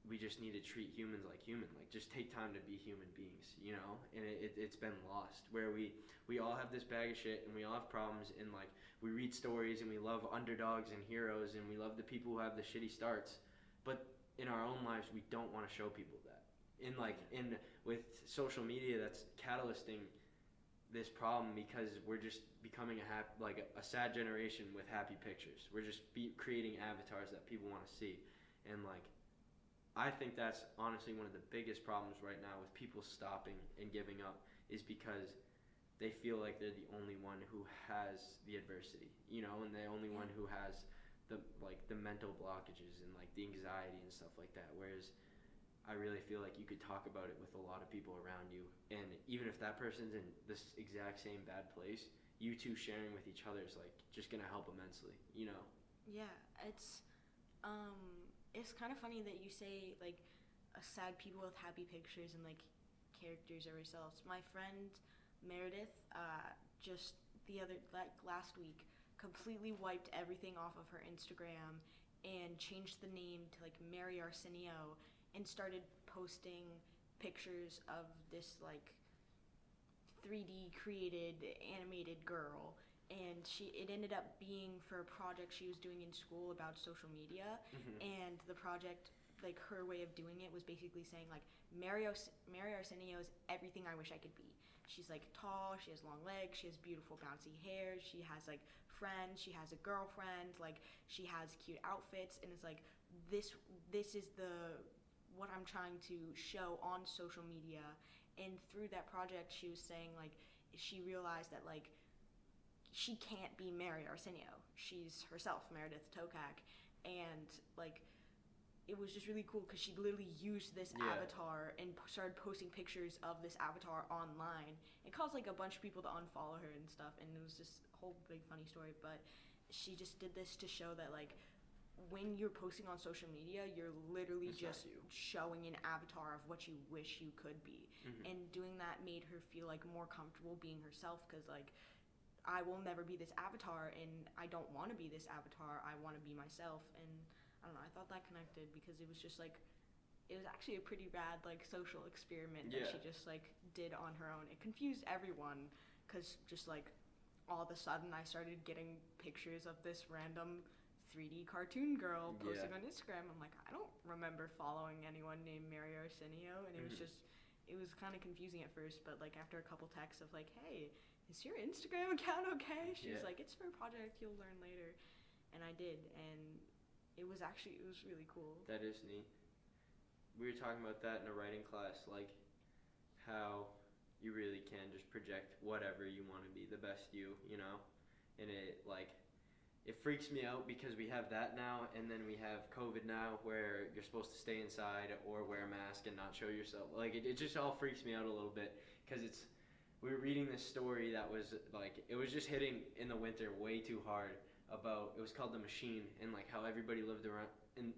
we just need to treat humans like human, like just take time to be human beings, you know. And it's been lost, where we all have this bag of shit and we all have problems, and like we read stories and we love underdogs and heroes and we love the people who have the shitty starts, but in our own lives we don't want to show people that. In with social media, that's catalysting this problem, because we're just becoming a sad generation with happy pictures. We're just creating avatars that people want to see. And like I think that's honestly one of the biggest problems right now with people stopping and giving up, is because they feel like they're the only one who has the adversity, you know, and the only one who has the mental blockages and like the anxiety and stuff like that. Whereas I really feel like you could talk about it with a lot of people around you, and even if that person's in this exact same bad place, you two sharing with each other is like just gonna help immensely, you know. Yeah, it's kind of funny that you say like sad people with happy pictures and like characters of ourselves. My friend Meredith, just last week, completely wiped everything off of her Instagram and changed the name to like Mary Arsenio, and started posting pictures of this like 3D created animated girl. And it ended up being for a project she was doing in school about social media. And the project, like her way of doing it was basically saying like Mary Arsenio is everything I wish I could be. She's like tall, she has long legs, she has beautiful bouncy hair, she has like friends, she has a girlfriend, like she has cute outfits, and it's like this is what I'm trying to show on social media. And through that project, she was saying like she realized that like she can't be Mary Arsenio. She's herself, Meredith Tokak. And like it was just really cool because she literally used this avatar and started posting pictures of this avatar online. It caused like a bunch of people to unfollow her and stuff, and it was just a whole big funny story. But she just did this to show that like when you're posting on social media, you're literally just showing an avatar of what you wish you could be. And doing that made her feel like more comfortable being herself, because like I will never be this avatar, and I don't want to be this avatar. I want to be myself. And I don't know, I thought that connected because it was just like, it was actually a pretty rad like social experiment that she just like did on her own. It confused everyone because just like all of a sudden I started getting pictures of this random 3D cartoon girl posting on Instagram. I'm like, I don't remember following anyone named Mary Arsenio, and it it was kind of confusing at first, but like after a couple texts of like, hey, is your Instagram account okay? She was like, it's for a project you'll learn later, and I did, and it was really cool. That is neat. We were talking about that in a writing class, like how you really can just project whatever you want to be, the best you, and it freaks me out because we have that now, and then we have COVID now where you're supposed to stay inside or wear a mask and not show yourself. Like, it just all freaks me out a little bit because we were reading this story that was like, it was just hitting in the winter way too hard about, it was called The Machine, and like how everybody lived around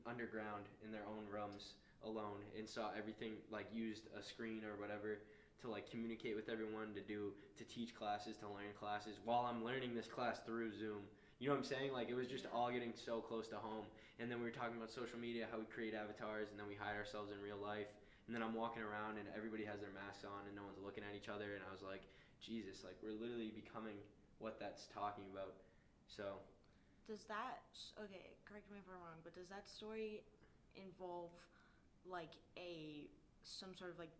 underground in their own rooms alone and saw everything, like used a screen or whatever to like communicate with everyone, to teach classes, to learn classes while I'm learning this class through Zoom. You know what I'm saying? Like, it was just all getting so close to home. And then we were talking about social media, how we create avatars, and then we hide ourselves in real life. And then I'm walking around, and everybody has their masks on, and no one's looking at each other. And I was like, Jesus, like, we're literally becoming what that's talking about. So. Does that, okay, correct me if I'm wrong, but does that story involve, like, some sort of, like,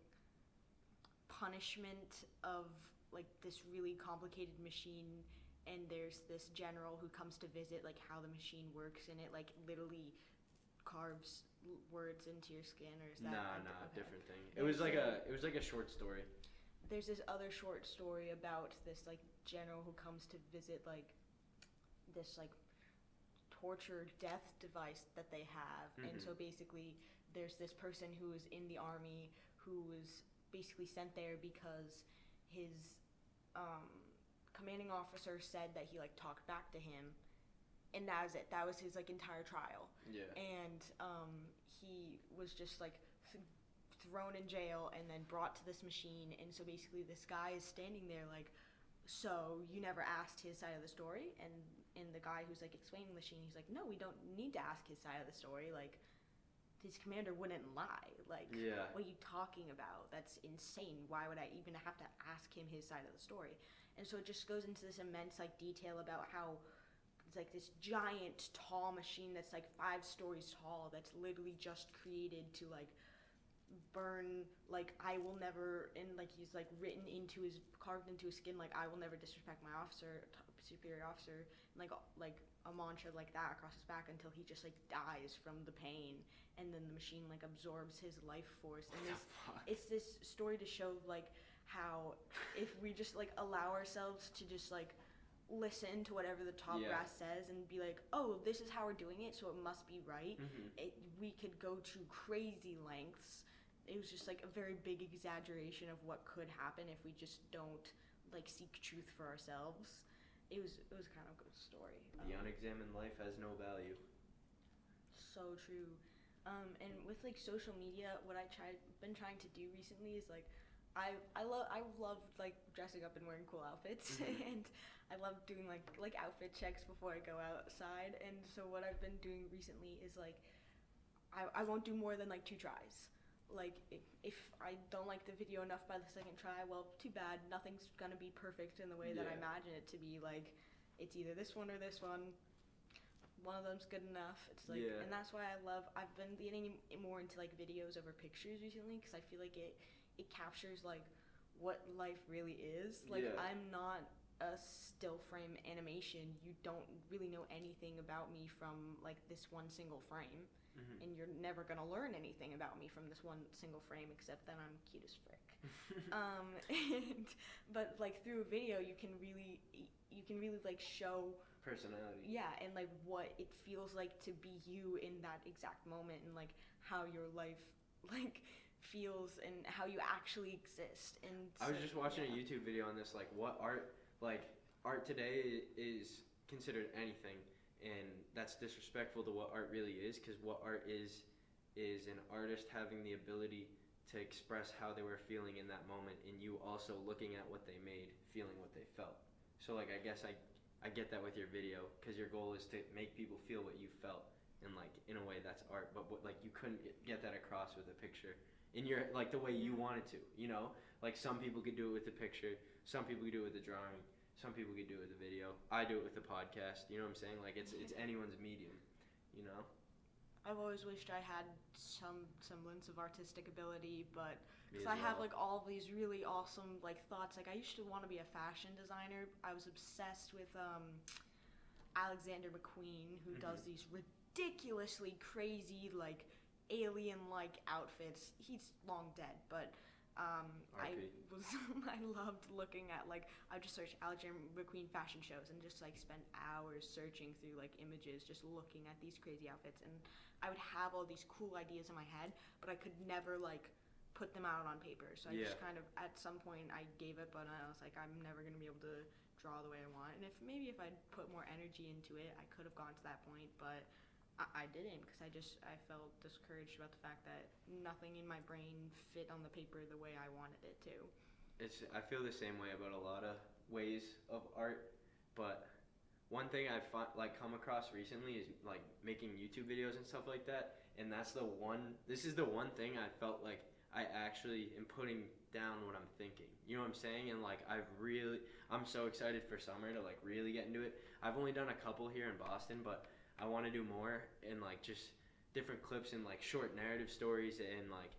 punishment of, like, this really complicated machine, and there's this general who comes to visit, like, how the machine works, and it, like, literally carves words into your skin, or is that? Nah, different thing. It was like a short story. There's this other short story about this, like, general who comes to visit, like, this, like, torture death device that they have. And so basically there's this person who is in the army who was basically sent there because his commanding officer said that he like talked back to him, and that was it. That was his like entire trial. Yeah. And he was just like thrown in jail and then brought to this machine. And so basically this guy is standing there like, so you never asked his side of the story? And the guy who's like explaining the machine, he's like, no, we don't need to ask his side of the story. Like, his commander wouldn't lie. Like, yeah. What are you talking about? That's insane. Why would I even have to ask him his side of the story? And so it just goes into this immense like detail about how it's like this giant tall machine that's like 5 stories tall that's literally just created to like burn, like, I will never, and like he's like carved into his skin, like, I will never disrespect my officer, superior officer, and like a mantra like that across his back until he just like dies from the pain, and then the machine like absorbs his life force. And it's this story to show like how if we just like allow ourselves to just like listen to whatever the top brass says and be like, oh, this is how we're doing it, so it must be right. We could go to crazy lengths. It was just like a very big exaggeration of what could happen if we just don't like seek truth for ourselves. It was kind of a good story. The unexamined life has no value. So true. And with like social media, what been trying to do recently is like, I love like dressing up and wearing cool outfits, and I love doing like outfit checks before I go outside. And so what I've been doing recently is like, I won't do more than like 2 tries. Like, if I don't like the video enough by the second try, well, too bad. Nothing's gonna be perfect in the way that I imagine it to be. Like, it's either this one or this one. One of them's good enough. It's like, and that's why I've been getting more into like videos over pictures recently, because I feel like it captures like what life really is. Like, I'm not a still frame animation. You don't really know anything about me from like this one single frame. And you're never gonna learn anything about me from this one single frame, except that I'm cute as frick. But like through a video, you can really like show personality. Yeah, and like what it feels like to be you in that exact moment, and like how your life like feels and how you actually exist. And I was just watching a YouTube video on this, like what art today is considered anything. And that's disrespectful to what art really is, because what art is an artist having the ability to express how they were feeling in that moment, and you also looking at what they made, feeling what they felt. So like, I guess I get that with your video, because your goal is to make people feel what you felt, and like in a way that's art. But like you couldn't get that across with a picture in your like the way you wanted to, you know? Like some people could do it with the picture, some people could do it with the drawing. Some people could do it with a video. I do it with a podcast. You know what I'm saying? Like, it's anyone's medium, you know? I've always wished I had some semblance of artistic ability, but Because I have like all of these really awesome like thoughts. Like I used to want to be a fashion designer. I was obsessed with Alexander McQueen, who does these ridiculously crazy like alien-like outfits. He's long dead, but I loved looking at like I would just search Alexander McQueen fashion shows and just like spend hours searching through like images, just looking at these crazy outfits, and I would have all these cool ideas in my head, but I could never like put them out on paper. So I just kind of at some point I gave up, but I was like, I'm never gonna be able to draw the way I want. And if I'd put more energy into it, I could have gone to that point, but I didn't, because I felt discouraged about the fact that nothing in my brain fit on the paper the way I wanted it to. I feel the same way about a lot of ways of art, but one thing I've come across recently is like making YouTube videos and stuff like that, and this is the one thing I felt like I actually am putting down what I'm thinking. You know what I'm saying? And like I'm so excited for summer to like really get into it. I've only done a couple here in Boston, but I want to do more, and like just different clips and like short narrative stories, and like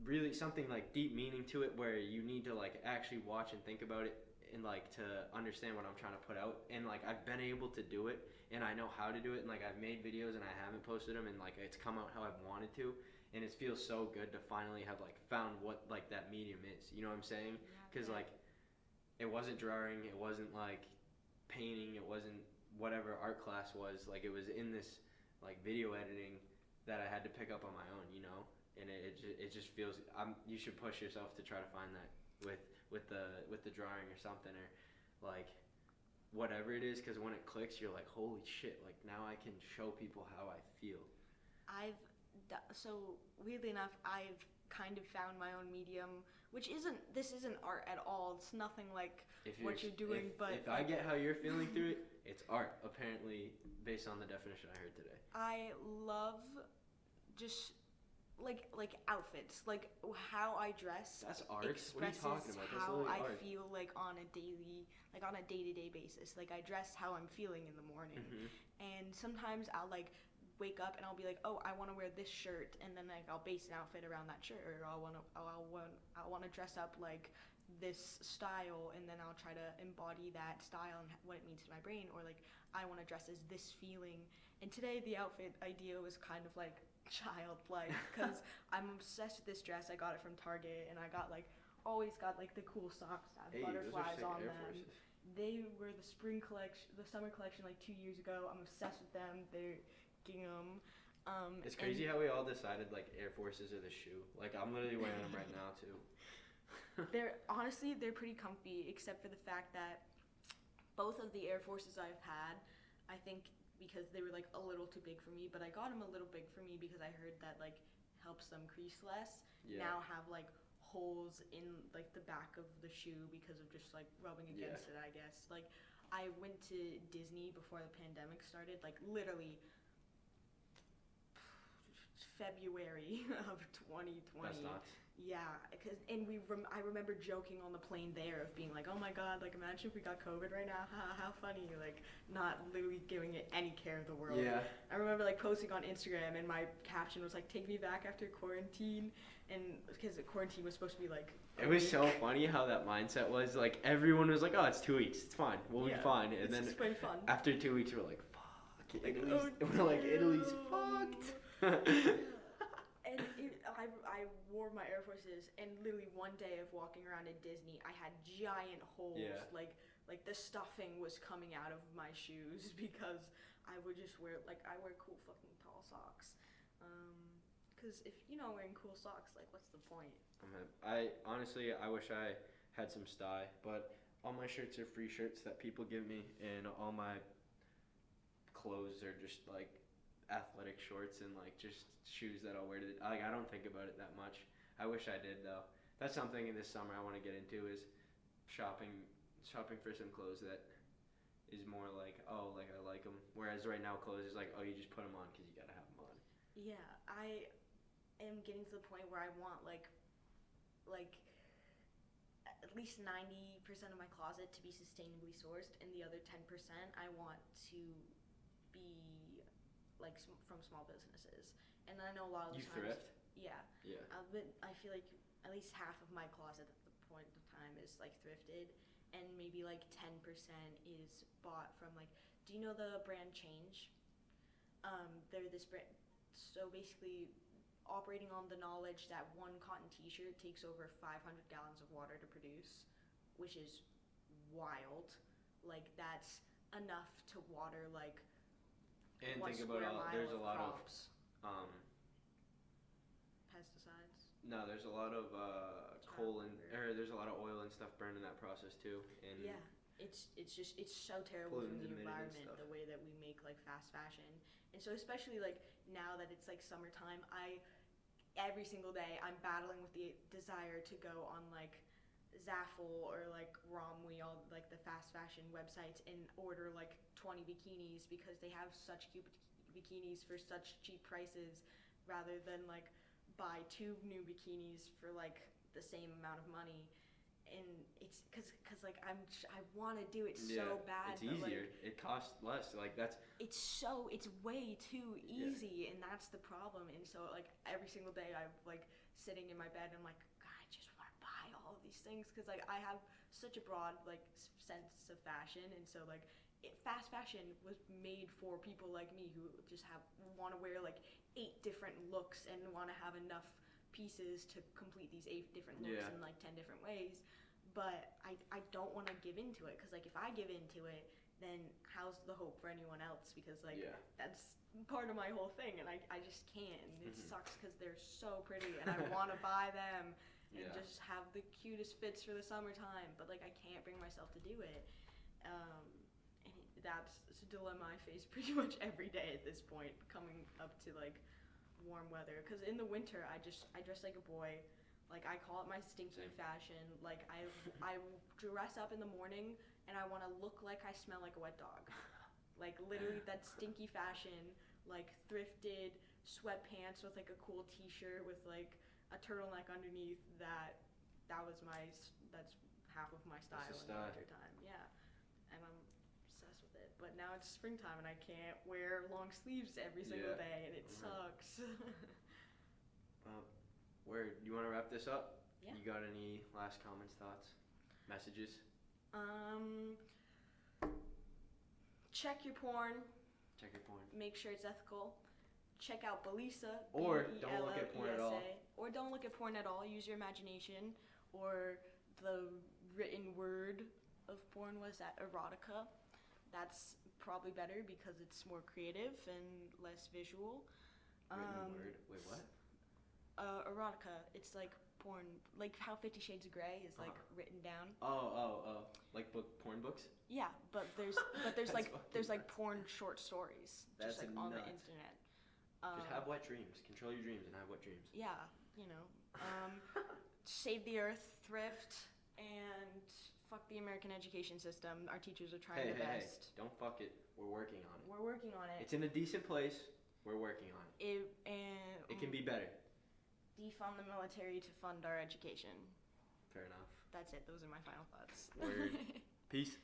really something like deep meaning to it, where you need to like actually watch and think about it and like to understand what I'm trying to put out. And like I've been able to do it, and I know how to do it, and like I've made videos and I haven't posted them, and like it's come out how I've wanted to, and it feels so good to finally have like found what like that medium is. You know what I'm saying? Because like it wasn't drawing, it wasn't like painting, it wasn't whatever art class was. Like it was in this like video editing that I had to pick up on my own, you know. And it just feels you should push yourself to try to find that with the drawing or something, or like whatever it is, because when it clicks, you're like, holy shit, like now I can show people how I feel. So weirdly enough, I've kind of found my own medium, which this isn't art at all. It's nothing like what you're doing, but if I get how you're feeling through it, it's art, apparently, based on the definition I heard today. I love just like outfits, like how I dress. That's art. What are you talking about? That's how I art. feel like on a day-to-day basis. Like I dress how I'm feeling in the morning, and sometimes I'll like wake up and I'll be like, oh, I want to wear this shirt, and then like I'll base an outfit around that shirt, or I want to dress up like this style, and then I'll try to embody that style and what it means to my brain, or like I want to dress as this feeling. And today the outfit idea was kind of like childlike, because I'm obsessed with this dress. I got it from Target, and I always got like the cool socks that have butterflies on them. Forces. They were the spring collection, the summer collection like 2 years ago. I'm obsessed with them. They're gingham. It's crazy how we all decided like Air Forces are the shoe. Like I'm literally wearing them right now too. They're pretty comfy, except for the fact that both of the Air Forces I've had, I think because they were like a little too big for me, but I got them a little big for me because I heard that like helps them crease less. Now have like holes in like the back of the shoe because of just like rubbing against it, I guess. Like I went to Disney before the pandemic started, like literally February of 2020. That's nuts. Yeah, I remember joking on the plane there of being like, oh my god, like imagine if we got COVID right now, how funny, like not literally giving it any care of the world. Yeah. I remember like posting on Instagram, and my caption was like, take me back after quarantine, and because quarantine was supposed to be like it was so funny how that mindset was, like everyone was like, oh, it's 2 weeks, it's fine, we'll be fine, and then it's pretty fun. After 2 weeks we're like, fuck, like, Italy's fucked. And I wore my Air Forces, and literally one day of walking around at Disney, I had giant holes, like the stuffing was coming out of my shoes because I would just wear cool fucking tall socks. Because if you're not wearing cool socks, like what's the point? I honestly wish I had some style, but all my shirts are free shirts that people give me, and all my clothes are just like athletic shorts and like just shoes that I'll wear to like I don't think about it that much. I wish I did though. That's something in this summer I want to get into, is shopping for some clothes that is more like, oh, like I like them, whereas right now clothes is like, oh, you just put them on because you gotta have them on. Yeah, I am getting to the point where I want like at least 90% of my closet to be sustainably sourced, and the other 10% I want to be from small businesses. And I know a lot of the you times, thrift? yeah. But I feel like at least half of my closet at the point of time is like thrifted, and maybe like 10% is bought from like. Do you know the brand Change? They're this brand. So basically, operating on the knowledge that one cotton T-shirt takes over 500 gallons of water to produce, which is wild. Like that's enough to water like. And one think square about mile there's a of lot crops. of Pesticides. no, there's a lot of coal and there's a lot of oil and stuff burned in that process too. And Yeah, it's so terrible for pollutants the emitted and environment stuff. the way that we make like fast fashion, and so especially like now that it's like summertime, every single day I'm battling with the desire to go on like Zaffle or like Romwe, all like the fast fashion websites, and order like 20 bikinis because they have such cute bikinis for such cheap prices, rather than like buy 2 new bikinis for like the same amount of money. And it's cause like I want to do it so bad. It's but easier. like, It costs less. Like that's. it's way too easy, and that's the problem. And so like every single day I'm like sitting in my bed and I'm like, God, I just want to buy all of these things because like I have such a broad like sense of fashion, and so like fast fashion was made for people like me who just want to wear like 8 different looks and want to have enough pieces to complete these 8 different looks in like 10 different ways. But I don't want to give into it because like if I give into it, then how's the hope for anyone else? Because like that's part of my whole thing, and I just can't. And it sucks because they're so pretty and I want to buy them and just have the cutest fits for the summertime, but like I can't bring myself to do it. And that's a dilemma I face pretty much every day at this point, coming up to like warm weather. Because in the winter I dress like a boy. Like I call it my stinky fashion. Like I dress up in the morning and I want to look like I smell like a wet dog. Like literally that stinky fashion, like thrifted sweatpants with like a cool T-shirt with like a turtleneck underneath. That's half of my style in the winter time. Yeah, and I'm obsessed with it. But now it's springtime and I can't wear long sleeves every single day, and it sucks. Do you want to wrap this up? Yeah. You got any last comments, thoughts, messages? Check your porn. Check your porn. Make sure it's ethical. Check out Belisa. Or don't look at porn at all. Or don't look at porn at all. Use your imagination. Or the written word of porn was that erotica. That's probably better because it's more creative and less visual. Written word. Wait, what? Erotica. It's like porn, like how 50 Shades of Grey is like written down. Oh, like porn books. Yeah, but there's like porn short stories just like on the internet. Just have wet dreams. Control your dreams and have wet dreams. Yeah, you know. Save the earth, thrift, and fuck the American education system. Our teachers are trying their best. Hey, don't fuck it. We're working on it. We're working on it. It's in a decent place. We're working on it. It can be better. Defund the military to fund our education. Fair enough. That's it. Those are my final thoughts. Word. Peace.